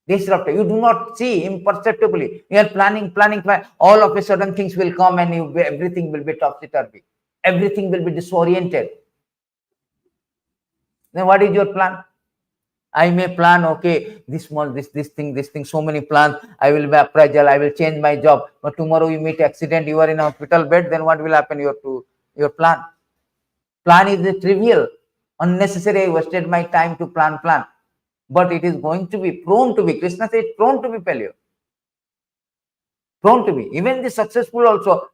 Disrupted. You do not see imperceptibly. You are planning. All of a sudden things will come and everything will be topsy-turvy. Everything will be disoriented. Then what is your plan? I may plan, okay, this thing, so many plans. I will be appraisal, I will change my job. But tomorrow you meet accident, you are in a hospital bed, then what will happen? Your plan. Plan is trivial Unnecessary, I wasted my time to plan. But it is going to be prone to be, Krishna says, prone to be failure. Prone to be. Even the successful also,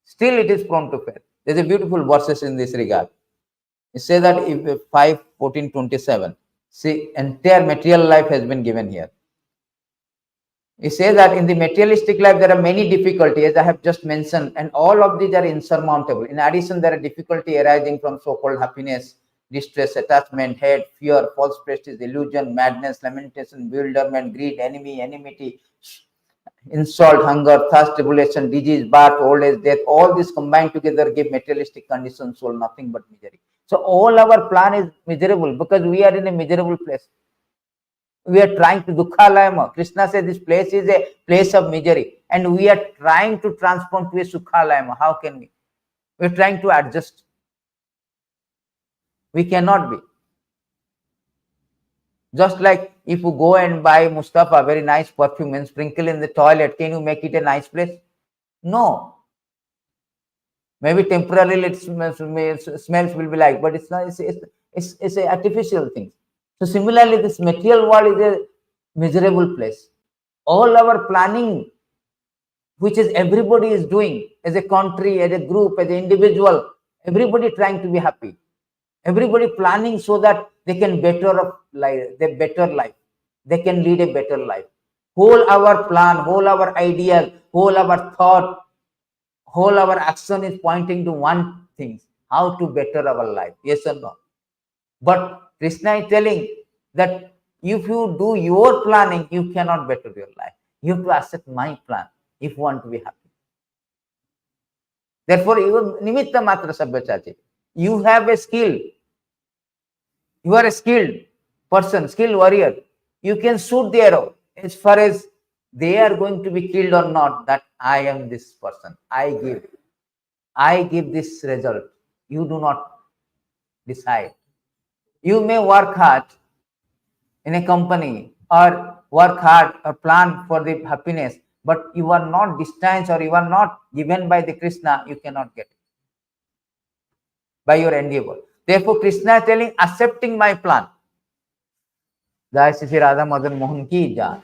still it is prone to fail. There's a beautiful verses in this regard. It says that if 5:14-27, see, entire material life has been given here. It says that in the materialistic life there are many difficulties, as I have just mentioned, and all of these are insurmountable. In addition, there are difficulty arising from so-called happiness, distress, attachment, hate, fear, false prestige, illusion, madness, lamentation, bewilderment, greed, enmity, insult, hunger, thirst, tribulation, disease, birth, old age, death. All these combined together give materialistic condition soul nothing but misery. So all our plan is miserable because we are in a miserable place. We are trying to Dukhalayama. Krishna says this place is a place of misery, and we are trying to transform to a Sukhalayama. How can we? We are trying to adjust. We cannot be. Just like if you go and buy Mustafa, very nice perfume, and sprinkle in the toilet, can you make it a nice place? No. Maybe temporarily it smells will be like, but it's not. It's an artificial thing. So similarly, this material world is a miserable place. All our planning, which is everybody is doing as a country, as a group, as an individual, everybody trying to be happy. Everybody planning so that they can better life. They can lead a better life. Whole our plan, whole our ideas, whole our thought, whole our action is pointing to one thing: how to better our life. Yes or no? But Krishna is telling that if you do your planning, you cannot better your life. You have to accept my plan if you want to be happy. Therefore, you are nimitta matra sabhyachachi. You have a skill. You are a skilled person, skilled warrior. You can shoot the arrow. As far as they are going to be killed or not, that I am this person. I give this result. You do not decide. You may work hard in a company or work hard or plan for the happiness, but you are not distanced or you are not given by the Krishna, you cannot get it by your endeavor. Therefore, Krishna is telling, accepting my plan. Dasa Radha Madan Mohan ki jaan.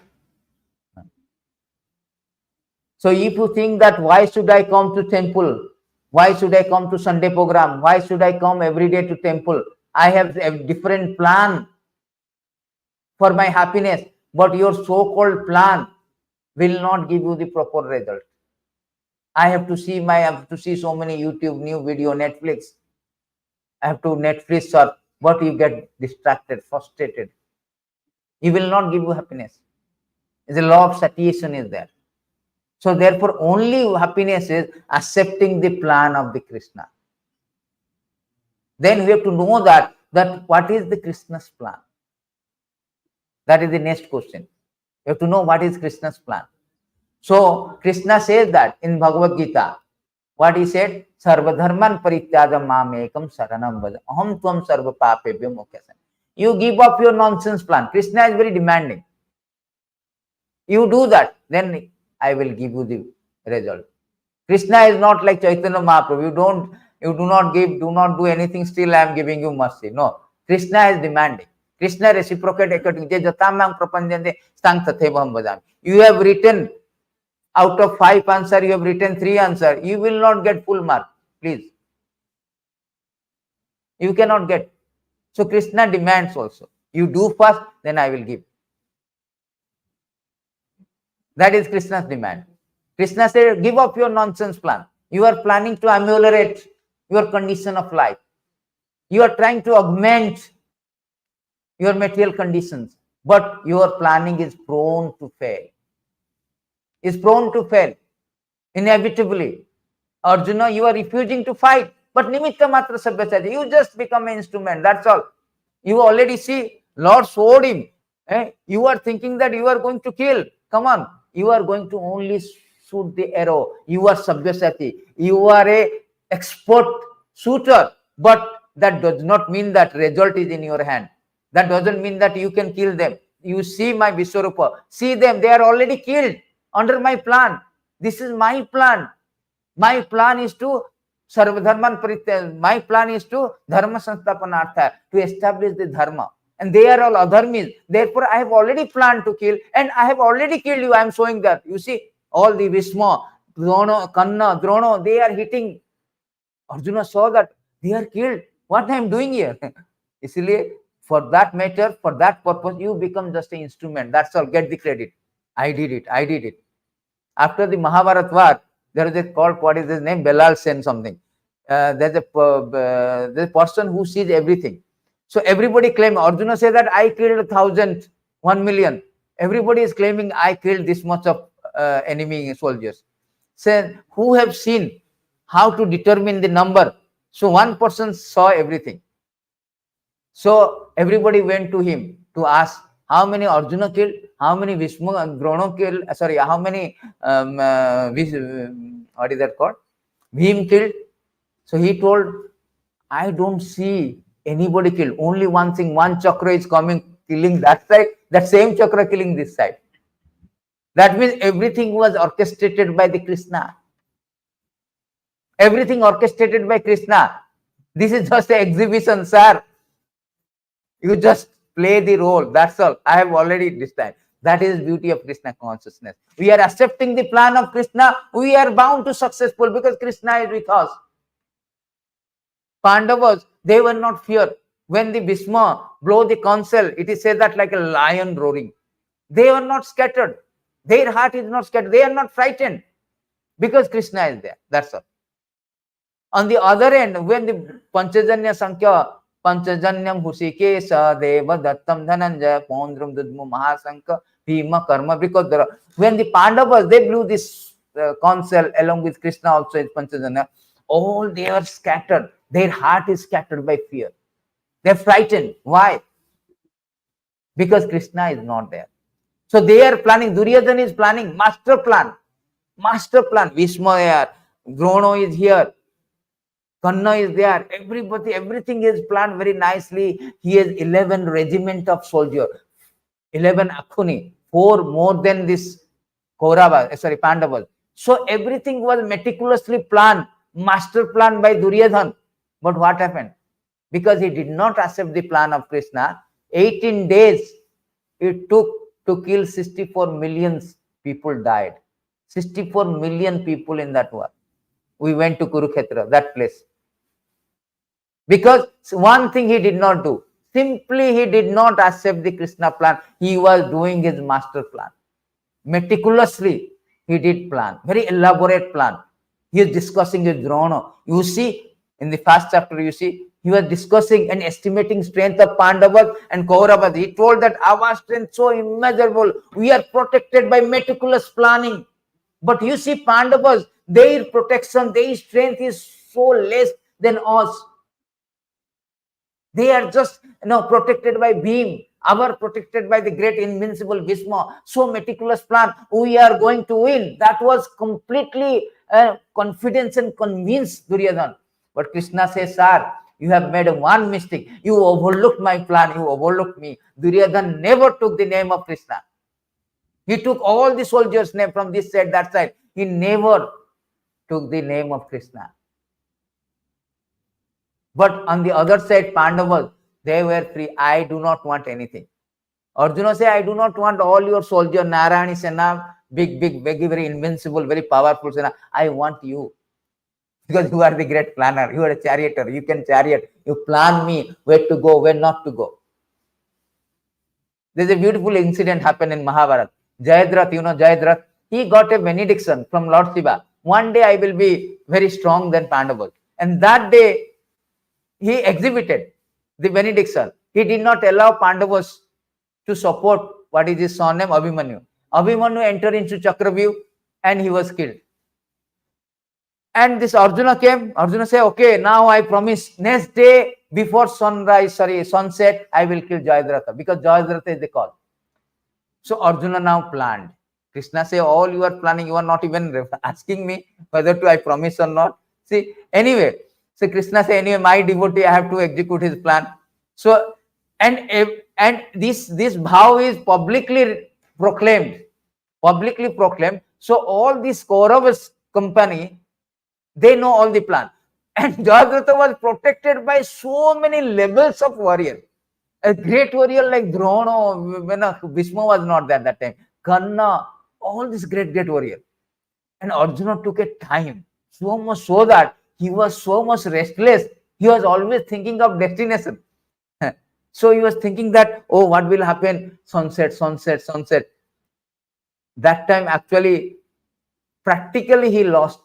So if you think that why should I come to temple? Why should I come to Sunday program? Why should I come every day to temple? I have a different plan for my happiness, but your so-called plan will not give you the proper result. I have to see so many YouTube new video, Netflix. I have to Netflix search, but you get distracted, frustrated. It will not give you happiness. The law of satiation is there. So therefore, only happiness is accepting the plan of the Krishna. Then we have to know that what is the Krishna's plan. That is the next question. You have to know what is Krishna's plan. So Krishna says that in Bhagavad Gita, what he said, Sarva Dharman Parityajam Mamekam Saranam Vaja. Aham Tvam Sarva Papebhyo Mokshasan. You give up your nonsense plan. Krishna is very demanding. You do that, then I will give you the result. Krishna is not like Chaitanya Mahaprabhu. You do not do anything, still I am giving you mercy. No. Krishna is demanding. Krishna reciprocate according to Jatamang Prapanjante Stang Tathevaham Vajami. You have written out of 5 answers, you have written 3 answers. You will not get full mark. Please. You cannot get. So Krishna demands also. You do first, then I will give. That is Krishna's demand. Krishna said, give up your nonsense plan. You are planning to ameliorate your condition of life. You are trying to augment your material conditions, but your planning is prone to fail. Is prone to fail. Inevitably. Arjuna, you are refusing to fight, but nimitta matra sabhyachaja. You just become an instrument. That's all. You already see, Lord showed him. You are thinking that you are going to kill. Come on. You are going to only shoot the arrow. You are sabhyasati. You are a expert shooter. But that does not mean that result is in your hand. That doesn't mean that you can kill them. You see my Visvarupa. See them. They are already killed under my plan. This is my plan. My plan is to Sarvadharman Parityaj. My plan is to Dharma Sansthapanartha, to establish the Dharma. And they are all adharmis. Therefore, I have already planned to kill, and I have already killed you. I am showing that. You see, all the Bhishma, Drona, Kanna, Drona, they are hitting. Arjuna saw that they are killed. What I am doing here? Isliye, for that matter, for that purpose, you become just an instrument. That's all. Get the credit. I did it. I did it. After the Mahabharat war, there is a called, what is his name? Belal Sen something. There's a person who sees everything. So everybody claim, Arjuna says that I killed 1,000, 1,000,000. Everybody is claiming I killed this much of enemy soldiers. Say, who have seen how to determine the number? So one person saw everything. So everybody went to him to ask how many Arjuna killed, how many Drona killed, sorry, how many what is that called? Bhim killed. So he told, I don't see anybody killed. Only one thing, one chakra is coming, killing that side, that same chakra killing this side. That means everything was orchestrated by the Krishna. Everything orchestrated by Krishna. This is just an exhibition, sir. You just play the role. That's all. I have already decided. That is beauty of Krishna consciousness. We are accepting the plan of Krishna. We are bound to successful because Krishna is with us. Pandavas, they were not fear. When the Bhishma blow the conch shell, it is said that like a lion roaring. They were not scattered. Their heart is not scattered. They are not frightened because Krishna is there. That's all. On the other end, when the Panchajanya Sankhya, Panchajanyam Husikesa, Deva Dattam Dhananja, Pondram Dudmu Mahasankha, Bhima Karma, because when the Pandavas, they blew this conch shell along with Krishna also in Panchajanya, all they are scattered. Their heart is scattered by fear. They're frightened. Why? Because Krishna is not there. So they are planning. Duryodhana is planning master plan. Master plan. Bhishma here. Drona is here. Kanna is there. Everybody, everything is planned very nicely. He has 11 regiment of soldiers. 11 Akhuni. 4 more than this Pandavas. So everything was meticulously planned. Master plan by Duryodhana. But what happened? Because he did not accept the plan of Krishna, 18 days it took to kill 64 million people died. 64 million people in that war. We went to Kurukshetra, that place. Because one thing he did not do. Simply he did not accept the Krishna plan. He was doing his master plan. Meticulously he did plan. Very elaborate plan. He is discussing with Drona. You see, in the first chapter, you see, he was discussing and estimating strength of Pandavas and Kauravas. He told that our strength so immeasurable. We are protected by meticulous planning. But you see, Pandavas, their protection, their strength is so less than us. They are just protected by Bhim. Our protected by the great invincible Bhishma. So meticulous plan. We are going to win. That was completely confidence and convinced Duryodhana. But Krishna says, sir, you have made one mistake. You overlooked my plan. You overlooked me. Duryodhana never took the name of Krishna. He took all the soldiers' name from this side, that side. He never took the name of Krishna. But on the other side, Pandavas, they were free. I do not want anything. Arjuna said, I do not want all your soldiers, Narayani Sena, big, very invincible, very powerful Sena. I want you. Because you are the great planner. You are a charioteer. You can chariot. You plan me where to go, where not to go. There's a beautiful incident happened in Mahabharata. Jayadratha, Jayadratha, he got a benediction from Lord Shiva. One day I will be very strong than Pandavas. And that day, he exhibited the benediction. He did not allow Pandavas to support what is his son name, Abhimanyu. Abhimanyu entered into Chakravyuh and he was killed. And this Arjuna came. Arjuna said, okay, now I promise next day before sunset, I will kill Jayadratha because Jayadratha is the cause. So Arjuna now planned. Krishna said, all you are planning, you are not even asking me whether I promise or not. See, anyway, so Krishna said, anyway, my devotee, I have to execute his plan. So, and this bhav is publicly proclaimed. So all this Kauravas company, they know all the plan. And Jayadratha was protected by so many levels of warrior. A great warrior like Drona, when Bhishma was not there that time, Karna, all these great warrior. And Arjuna took a time, so much so that he was so much restless. He was always thinking of destination. So he was thinking that, oh, what will happen? Sunset, sunset, sunset. That time, actually, practically he lost.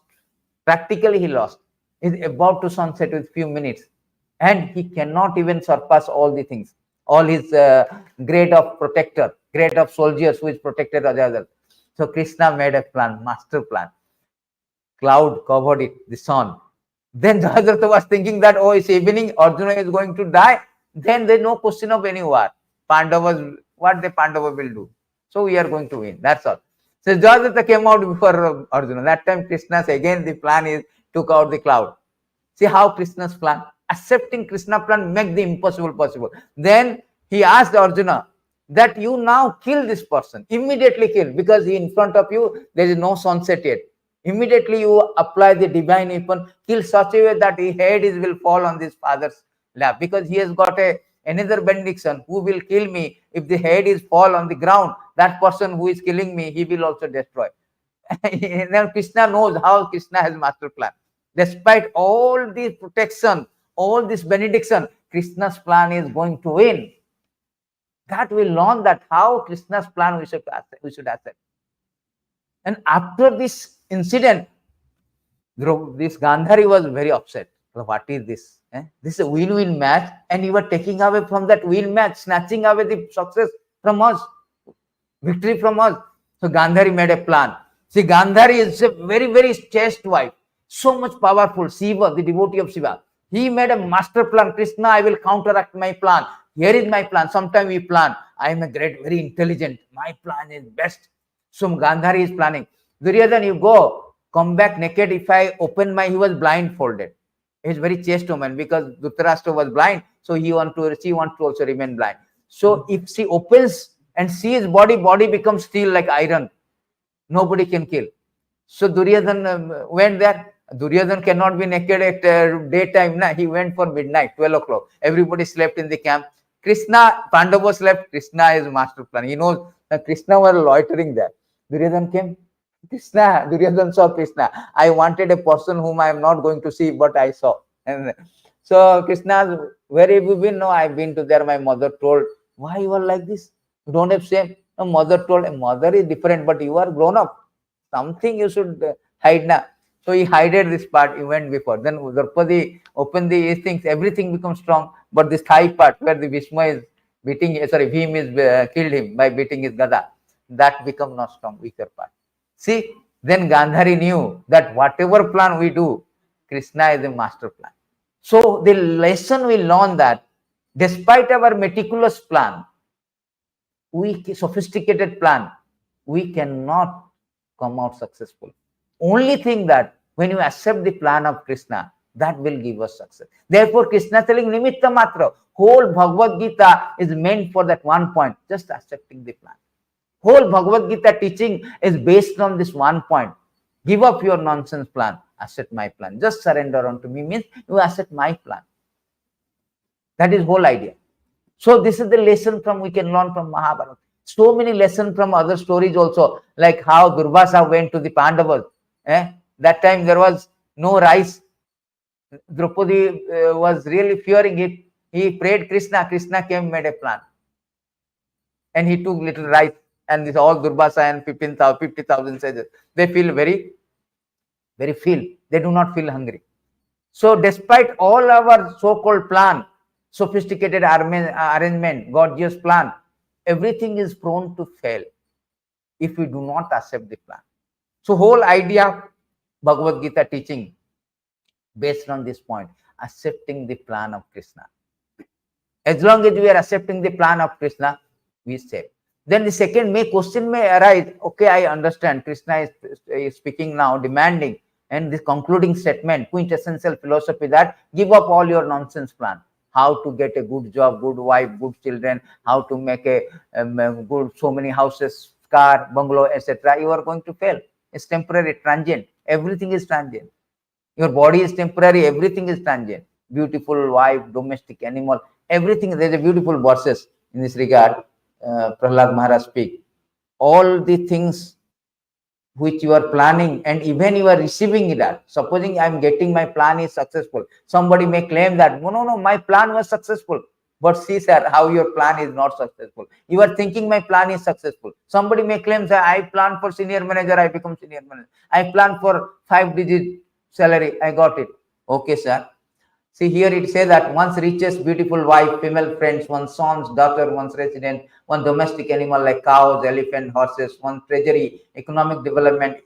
Practically he lost. He's about to sunset with few minutes, and he cannot even surpass all the things, all his grade of protector, grade of soldiers who is protected other. So Krishna made a plan, master plan. Cloud covered it, the sun. Then Jayadratha was thinking that, oh, it's evening, Arjuna is going to die. Then there's no question of any war. Pandavas, what the Pandava will do? So we are going to win. That's all. So Jayadratha came out before Arjuna. That time Krishna's again the plan is took out the cloud. See how Krishna's plan, accepting Krishna plan make the impossible possible. Then he asked Arjuna that you now kill this person, immediately kill, because he in front of you, there is no sunset yet. Immediately you apply the divine weapon, kill such a way that his head will fall on this father's lap, because he has got another benediction, who will kill me if the head is fall on the ground, that person who is killing me, he will also destroy. Now Krishna knows how Krishna has master plan. Despite all this protection, all this benediction, Krishna's plan is going to win. That we learn that how Krishna's plan we should accept. And after this incident, this Gandhari was very upset. What is this? This is a win-win match, and you are taking away from that win match, snatching away the success from us, victory from us. So Gandhari made a plan. See, Gandhari is a very, very chaste wife, so much powerful. Shiva, the devotee of Shiva, he made a master plan. Krishna, I will counteract my plan. Here is my plan. Sometime we plan. I am a great, very intelligent. My plan is best. So Gandhari is planning. Duryodhana, you go, come back naked. If I open my, he was blindfolded. He's very chaste woman, because Dhritarashtra was blind. So she want to also remain blind. So if she opens and sees body becomes steel like iron. Nobody can kill. So Duryodhana went there. Duryodhana cannot be naked at daytime. Nah, he went for midnight, 12 o'clock. Everybody slept in the camp. Krishna, Pandava slept. Krishna is master plan. He knows that Krishna was loitering there. Duryodhana came. Duryodhana saw Krishna. I wanted a person whom I am not going to see, but I saw. And so Krishna, where have you been? No, I've been to there. My mother told. Why you are like this? You don't have shame. No, mother told. A mother is different, but you are grown up. Something you should hide now. So he hided this part. He went before. Then Draupadi opened these things. Everything becomes strong. But this thigh part where the Bhishma is beating, Bhim is killed him by beating his gada. That become not strong, weaker part. See, then Gandhari knew that whatever plan we do, Krishna is a master plan. So the lesson we learn that despite our meticulous plan, sophisticated plan, we cannot come out successful. Only thing that when you accept the plan of Krishna, that will give us success. Therefore, Krishna telling Nimitta Matra, whole Bhagavad Gita is meant for that one point, just accepting the plan. Whole Bhagavad Gita teaching is based on this one point. Give up your nonsense plan, accept my plan. Just surrender unto me means you accept my plan. That is whole idea. So this is the lesson we can learn from Mahabharata. So many lessons from other stories also, like how Durvasa went to the Pandavas. That time there was no rice. Draupadi was really fearing it. He prayed Krishna. Krishna came, made a plan. And he took little rice. And this all Durvasa and 50,000 sages. They feel very, very feel. They do not feel hungry. So despite all our so-called plan, sophisticated arrangement, gorgeous plan, everything is prone to fail if we do not accept the plan. So whole idea Bhagavad Gita teaching based on this point, accepting the plan of Krishna. As long as we are accepting the plan of Krishna, we say. Then the second question may arise, okay, I understand, Krishna is speaking now, demanding, and this concluding statement, quintessential philosophy that give up all your nonsense plan. How to get a good job, good wife, good children, how to make a good, so many houses, car, bungalow, etc. You are going to fail. It's temporary, transient. Everything is transient. Your body is temporary, everything is transient. Beautiful wife, domestic animal, everything. There's a beautiful verses in this regard. Prahlad Maharaj speak. All the things which you are planning and even you are receiving it at. Supposing I'm getting my plan is successful. Somebody may claim that, no, my plan was successful. But see, sir, how your plan is not successful. You are thinking my plan is successful. Somebody may claim that I plan for senior manager, I become senior manager. I plan for 5-digit salary, I got it. Okay, sir. See, here it says that one's richest beautiful wife, female friends, one's son's daughter, one's resident, one domestic animal like cows, elephant, horses, one treasury, economic development,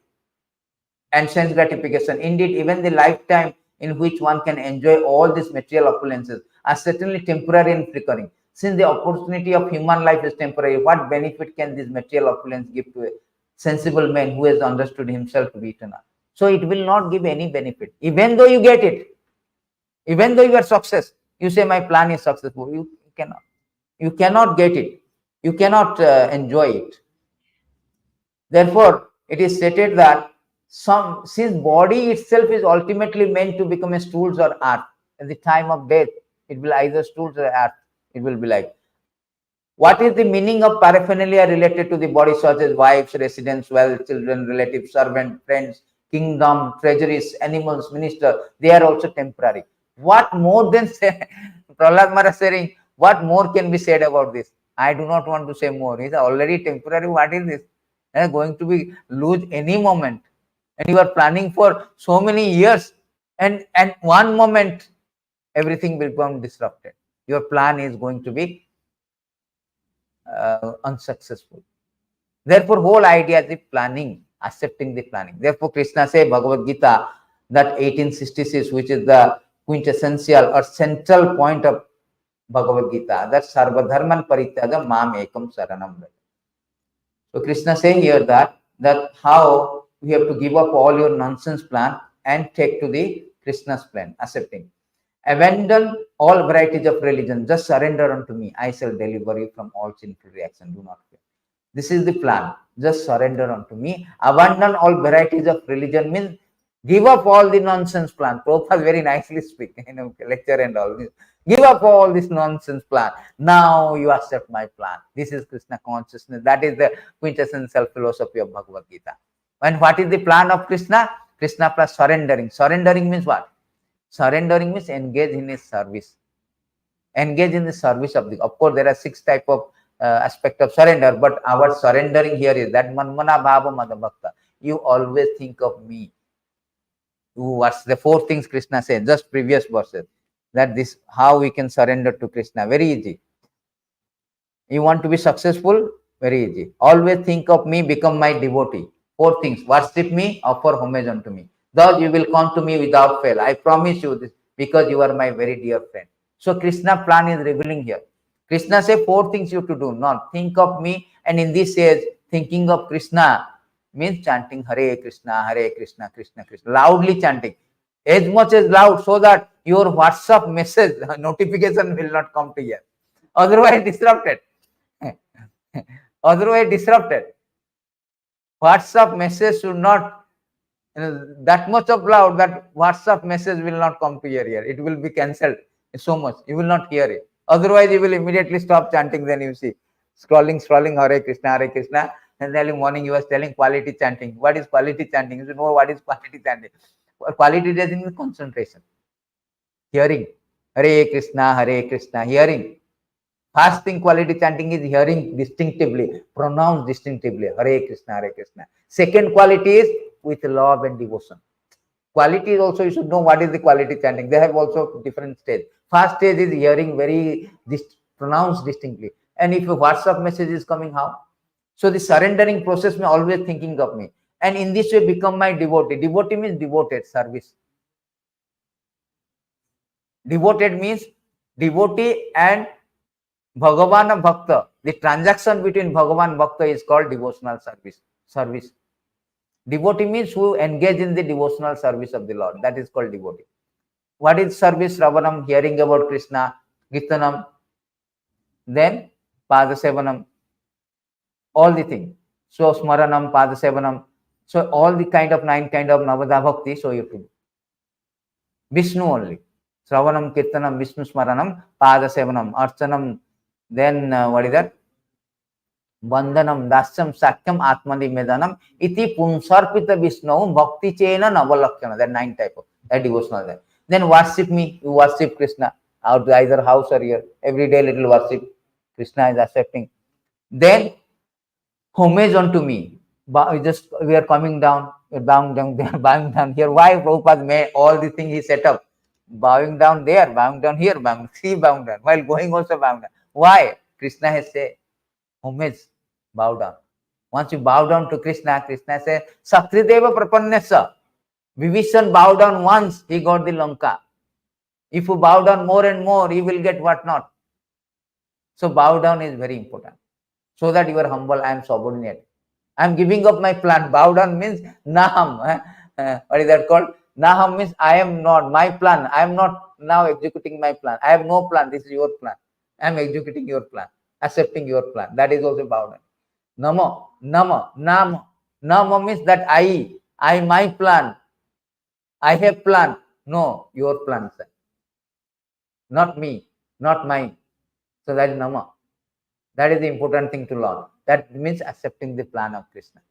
and sense gratification. Indeed, even the lifetime in which one can enjoy all these material opulences are certainly temporary and flickering. Since the opportunity of human life is temporary, what benefit can this material opulence give to a sensible man who has understood himself to be eternal? So it will not give any benefit, even though you get it. Even though you are success, you say my plan is successful. You cannot get it. You cannot enjoy it. Therefore, it is stated that since body itself is ultimately meant to become a stools or earth, at the time of death, it will either stools or earth. It will be like. What is the meaning of paraphernalia related to the body, such as wives, residents, wealth, children, relatives, servants, friends, kingdom, treasuries, animals, minister? They are also temporary. What more than say, Prahlad Maharaj saying, what more can be said about this? I do not want to say more. It's already temporary. What is this? It's going to be lose any moment. And you are planning for so many years. And one moment, everything will become disrupted. Your plan is going to be unsuccessful. Therefore, whole idea is planning, accepting the planning. Therefore, Krishna say Bhagavad Gita that 1866, which is the quintessential or central point of Bhagavad Gita, that Sarva Dharman Parityaga Mam Ekam Saranam. So Krishna saying here that how we have to give up all your nonsense plan and take to the Krishna's plan, accepting. Abandon all varieties of religion. Just surrender unto me. I shall deliver you from all sinful reaction. Do not fear. This is the plan. Just surrender unto me. Abandon all varieties of religion means give up all the nonsense plan. Prabhupada very nicely speak, lecture and all this. Give up all this nonsense plan. Now you accept my plan. This is Krishna consciousness. That is the quintessential philosophy of Bhagavad Gita. And what is the plan of Krishna? Krishna plus surrendering. Surrendering means what? Surrendering means engage in his service. Engage in the service of the. Of course, there are 6 type of aspect of surrender, but our surrendering here is that manmana bhava madabhakta. You always think of me. What's the 4 things Krishna said? Just previous verses. That this how we can surrender to Krishna. Very easy. You want to be successful? Very easy. Always think of me, become my devotee. 4 things. Worship me, offer homage unto me. Thus you will come to me without fail. I promise you this because you are my very dear friend. So Krishna plan is revealing here. Krishna say 4 things you have to do. Not think of me, and in this says thinking of Krishna means chanting Hare Krishna, Krishna Krishna, loudly chanting. As much as loud so that your WhatsApp message notification will not come to here. Otherwise disrupted. Otherwise disrupted. WhatsApp message should not that much of loud that WhatsApp message will not come to your ear. It will be cancelled so much. You will not hear it. Otherwise, you will immediately stop chanting. Then you see scrolling Hare Krishna, and early morning you was telling quality chanting. What is quality chanting? You should know what is quality chanting. Quality does mean concentration. Hearing Hare Krishna, hearing. First thing quality chanting is hearing distinctively, pronounce distinctively, Hare Krishna. Second quality is with love and devotion. Quality is also, you should know what is the quality chanting. They have also different stage. First stage is hearing very pronounced distinctly. And if a WhatsApp message is coming, how? So the surrendering process may always thinking of me. And in this way become my devotee. Devotee means devoted, service. Devoted means devotee and Bhagavan Bhakta. The transaction between Bhagavan Bhakta is called devotional service. Devotee means who engage in the devotional service of the Lord. That is called devotee. What is service? Ravanam, hearing about Krishna, Kirtanam, then Padasevanam, all the things. So Smaranam, Padasevanam. So all the 9 kind of Navada Bhakti, so you have to do. Vishnu only. Sravanam, Kirtanam, Vishnu Smaranam, Pada Sevanam, Archanam, then what is that? Vandanam, Dasyam, Sakyam, Atmani Medanam, Iti Punsarpita Vishnu, Bhakti Chena, Navalakshana. There are 9 types of that devotional there. Then worship me, you worship Krishna, out either house or here. Every day little worship. Krishna is accepting. Then homage unto me. We are coming down, we're bowing down there, bowing down here. Why Prabhupada made all the things he set up? Bowing down there, bowing down here, bowing down. While going also bowing down. Why? Krishna has said, homage, bow down. Once you bow down to Krishna, Krishna says, Sakrideva Prapannasa. Vibhishan bowed down once, he got the Lanka. If you bow down more and more, you will get what not. So bow down is very important. So that you are humble, I am subordinate. I am giving up my plan. Bow down means Naham. What is that called? Naham means I am not, my plan. I am not now executing my plan. I have no plan. This is your plan. I am executing your plan, accepting your plan. That is also bow down. Nama, Nama, Nama. Nama means that I, my plan. I have plan. No, your plan, sir. Not me, not mine. So that is Nama. That is the important thing to learn. That means accepting the plan of Krishna.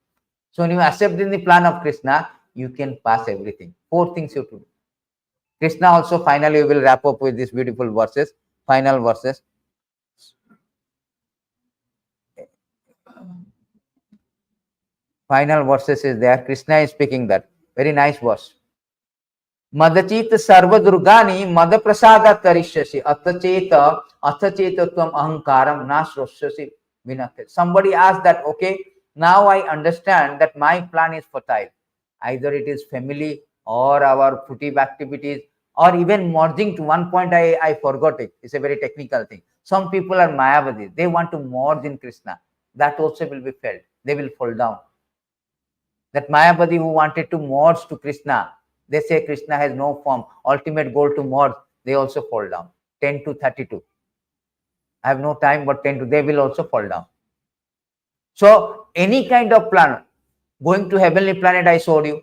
So when you accept the plan of Krishna, you can pass everything. 4 things you have to do. Krishna also finally will wrap up with these beautiful verses, final verses. Final verses is there. Krishna is speaking that. Very nice verse. Madachita sarva durgani madaprasada karishyasi athacheta tvam ahankaram nasrosyasi vinate. Somebody asked that, okay, now I understand that my plan is fertile. Either it is family or our fruitive activities or even merging to one point. I forgot it. It's a very technical thing. Some people are Mayavadis. They want to merge in Krishna. That also will be felt. They will fall down. That Mayavadi who wanted to merge to Krishna, they say Krishna has no form, ultimate goal to merge, they also fall down. 10 to 32. I have no time, but 10 to, they will also fall down. So any kind of plan, going to heavenly planet I showed you,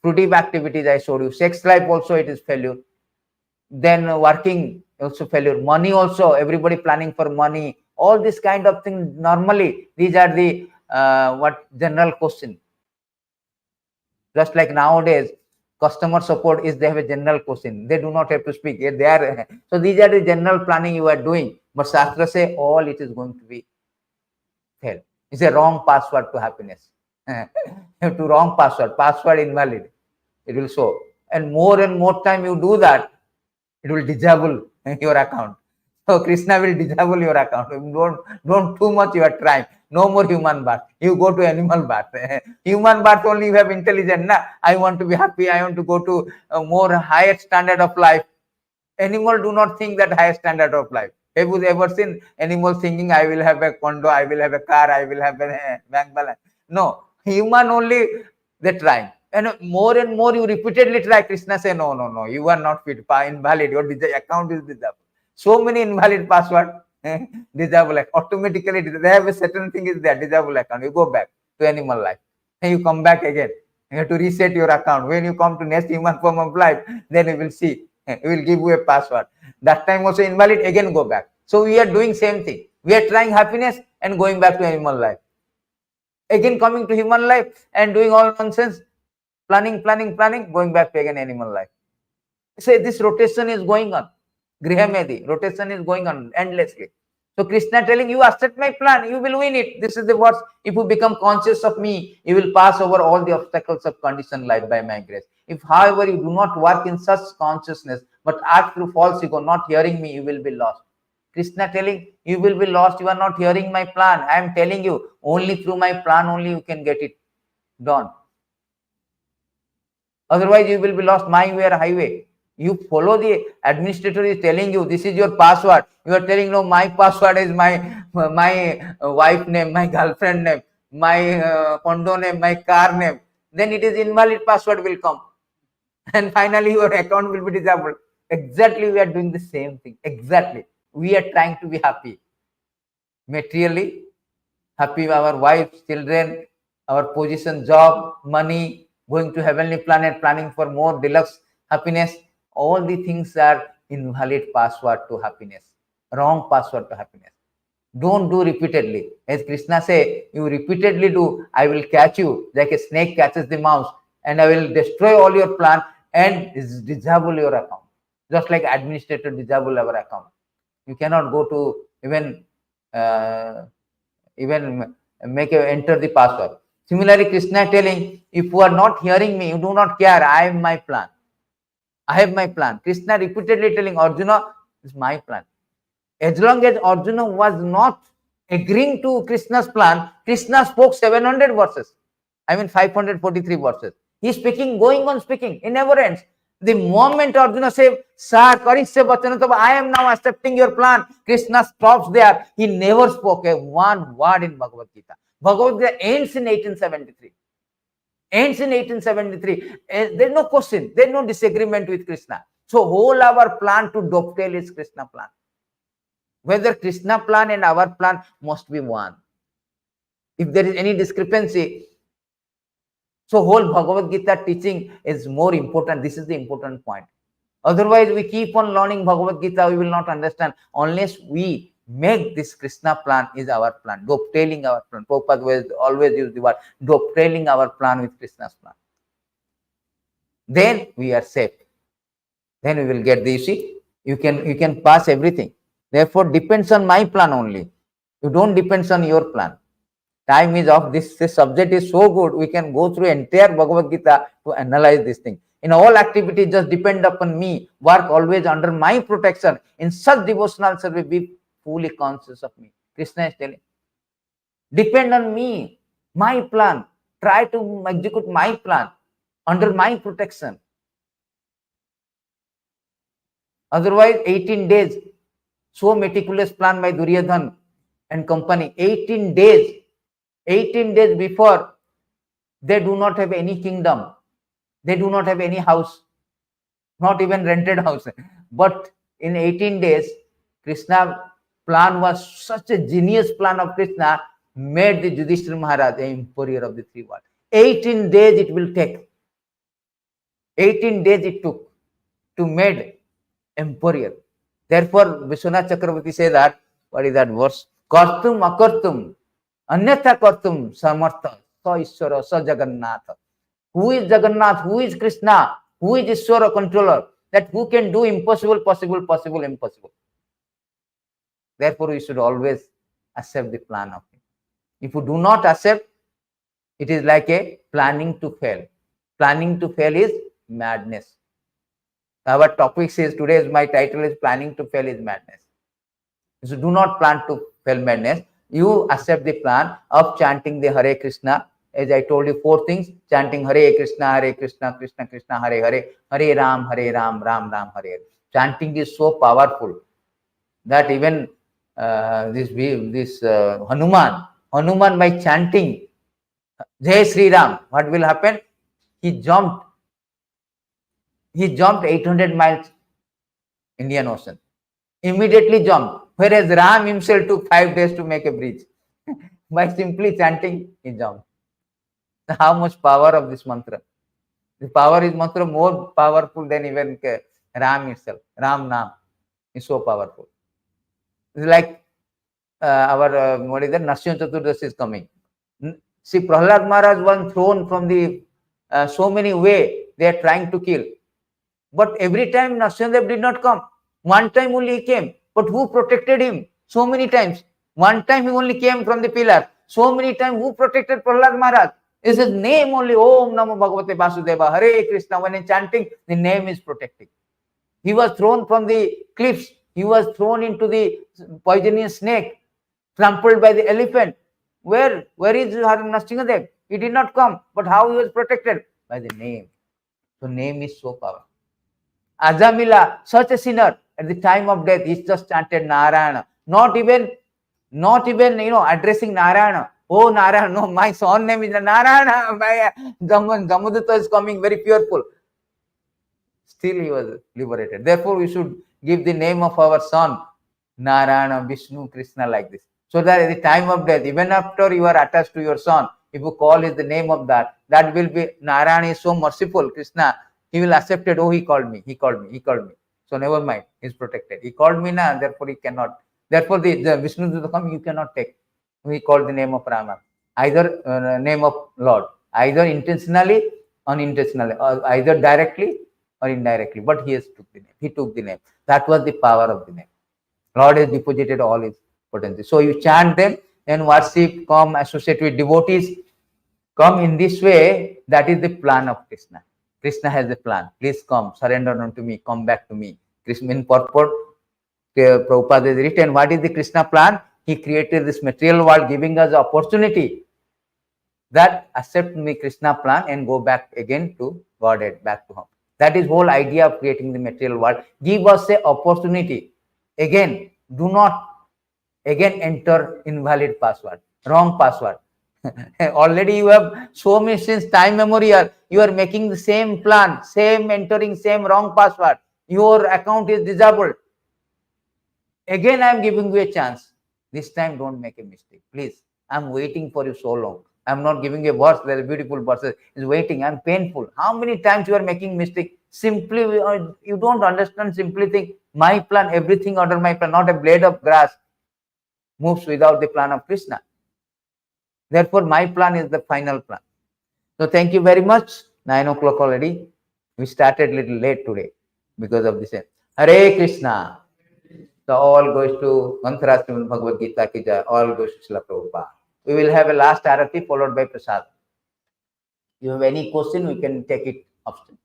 fruitive activities I showed you, sex life also it is failure. Then working also failure. Money also, everybody planning for money. All this kind of things, normally these are the general question. Just like nowadays, customer support is, they have a general question. They do not have to speak. They are, so these are the general planning you are doing. But Shastra say all it is going to be fail. It's a wrong password to happiness. To wrong password invalid. It will show. And more time you do that, it will disable your account. So Krishna will disable your account. Don't too much you are trying. No more human birth. You go to animal birth. Human birth only you have intelligence. Na? I want to be happy. I want to go to a more higher standard of life. Animal do not think that higher standard of life. Have you ever seen animal thinking, I will have a condo, I will have a car, I will have a bank balance? No. Human only they try. And more you repeatedly try. Krishna say, no, you are not fit, invalid. Your account is disabled. So many invalid password, disable automatically. They have a certain thing is there, disable account. You go back to animal life, and you come back again. You have to reset your account. When you come to next human form of life, then you will see. It will give you a password. That time also invalid. Again go back. So we are doing same thing. We are trying happiness and going back to animal life. Again coming to human life and doing all nonsense. Planning, going back to again animal life. Say this rotation is going on. Grihamedi, rotation is going on endlessly. So Krishna telling you, accept my plan, you will win it. This is the words. If you become conscious of me, you will pass over all the obstacles of conditioned life by my grace. If, however, you do not work in such consciousness, but act through false ego, not hearing me, you will be lost. Krishna telling, you will be lost, you are not hearing my plan. I am telling you, only through my plan only you can get it done. Otherwise, you will be lost my way or highway. You follow the administrator is telling you, this is your password. You are telling, no, my password is my wife name, my girlfriend name, my condo name, my car name. Then it is invalid password will come. And finally, your account will be disabled. Exactly, we are doing the same thing. Exactly. We are trying to be happy. Materially, happy with our wives, children, our position, job, money, going to heavenly planet, planning for more deluxe happiness. all the things are invalid password to happiness, wrong password to happiness. Don't do repeatedly. As Krishna say, you repeatedly do, I will catch you like a snake catches the mouse, and I will destroy all your plan and disable your account. Just like administrator disable our account. You cannot go to even enter the password. Similarly, Krishna telling, if you are not hearing me, you do not care, I have my plan. I have my plan. Krishna repeatedly telling Arjuna, this is my plan. As long as Arjuna was not agreeing to Krishna's plan, Krishna spoke 700 verses. 543 verses. He is speaking, going on speaking, it never ends. The moment Arjuna said, Sir, I am now accepting your plan, Krishna stops there. He never spoke a one word in Bhagavad Gita. Bhagavad Gita ends in 1873. There's no question, there's no disagreement with Krishna. So whole our plan to dovetail is Krishna plan. Whether Krishna plan and our plan must be one. If there is any discrepancy, so whole Bhagavad Gita teaching is more important. This is the important point. Otherwise, we keep on learning Bhagavad Gita, we will not understand unless we make this Krishna plan is our plan, dovetailing our plan. Prabhupada will always use the word dovetailing our plan with Krishna's plan. Then we are safe. Then we will get the, you see, you can pass everything. Therefore, depends on my plan only. You don't depend on your plan. Time is off. This subject is so good. We can go through entire Bhagavad Gita to analyze this thing. In all activities, just depend upon me. Work always under my protection. In such devotional service, be fully conscious of me. Krishna is telling. Depend on me. My plan. Try to execute my plan under my protection. Otherwise, 18 days. So meticulous plan by Duryodhan and company. 18 days before, they do not have any kingdom. They do not have any house. Not even rented house. But in 18 days, Krishna plan was such a genius plan of Krishna, made the Yudhishthira Maharaj the emperor of the three worlds. 18 days it will take. 18 days it took to make emperor. Therefore, Vishwanath Chakravarti says that, what is that verse? Kartum akartum, anyatha kartum samartha, sa Ishwara, sa Jagannatha. Who is Jagannath? Who is Krishna? Who is Ishwara, controller? That who can do impossible, possible, possible, impossible. Therefore, we should always accept the plan of him. If you do not accept, it is like a planning to fail. Planning to fail is madness. Our topic says, today's my title is planning to fail is madness. So do not plan to fail madness. You accept the plan of chanting the Hare Krishna. As I told you, 4 things: chanting Hare Krishna, Krishna Krishna, Hare Hare, Hare Ram, Ram Ram, Hare Hare. Chanting is so powerful that even Hanuman by chanting Jai Sri Ram, what will happen? He jumped 800 miles Indian Ocean. Immediately jumped. Whereas Ram himself took 5 days to make a bridge. By simply chanting, he jumped. How much power of this mantra? The power is mantra more powerful than even Ram itself. Ram Nam is so powerful. It's like what is that? Narsimha Chaturdashi is coming. See, Prahlad Maharaj was thrown from the so many way they are trying to kill. But every time Narsimha did not come. One time only he came. But who protected him? So many times. One time he only came from the pillar. So many times who protected Prahlad Maharaj? Is his name only Om Namo Bhagavate Vasudeva Hare Krishna. When in chanting, the name is protecting. He was thrown from the cliffs. He was thrown into the poisonous snake, trampled by the elephant. Where is Narsimha? He did not come. But how he was protected? By the name. So name is so powerful. Ajamila, such a sinner, at the time of death, he just chanted Narayana. Not even addressing Narayana. Oh Narayana, no, my son name is Narayana. My Jamudata is coming, very fearful. Still he was liberated. Therefore, we should give the name of our son Narayana, Vishnu, Krishna, like this. So that at the time of death, even after you are attached to your son, if you call the name of that will be Narayana is so merciful, Krishna. He will accept it. Oh, he called me. He called me. He called me. So never mind. He's protected. He called me now. Therefore, he cannot. Therefore, the Vishnu Dutta come. You cannot take. He called the name of Rama. Either name of Lord. Either intentionally, unintentionally, or either directly or indirectly. But he has took the name. He took the name. That was the power of the name. Lord has deposited all his potency. So you chant them, then worship, come, associate with devotees, come in this way. That is the plan of Krishna. Krishna has a plan. Please come, surrender unto me, come back to me. Krishna in purport, Prabhupada has written, what is the Krishna plan? He created this material world, giving us opportunity that accept the Krishna plan and go back again to Godhead, back to home. That is whole idea of creating the material world. Give us a opportunity. Again, do not again enter invalid password, wrong password. Already you have so many since time memorial. You are making the same plan, same entering, same wrong password. Your account is disabled. Again, I am giving you a chance. This time, don't make a mistake, please. I'm waiting for you so long. I'm not giving you a verse. There are beautiful verses. Is waiting. I'm painful. How many times you are making mistake? Simply, you don't understand. Simply think my plan, everything under my plan, not a blade of grass moves without the plan of Krishna. Therefore, my plan is the final plan. So thank you very much. 9 o'clock already. We started a little late today because of this. Hare Krishna. So all goes to Mantra Srimad Bhagavad Gita ki jai. All goes to Srila Prabhupada. We will have a last arati followed by prasad. You have any question, we can take it option.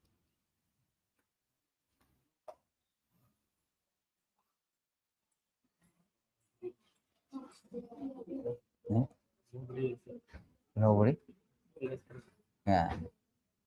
Nobody? Yeah.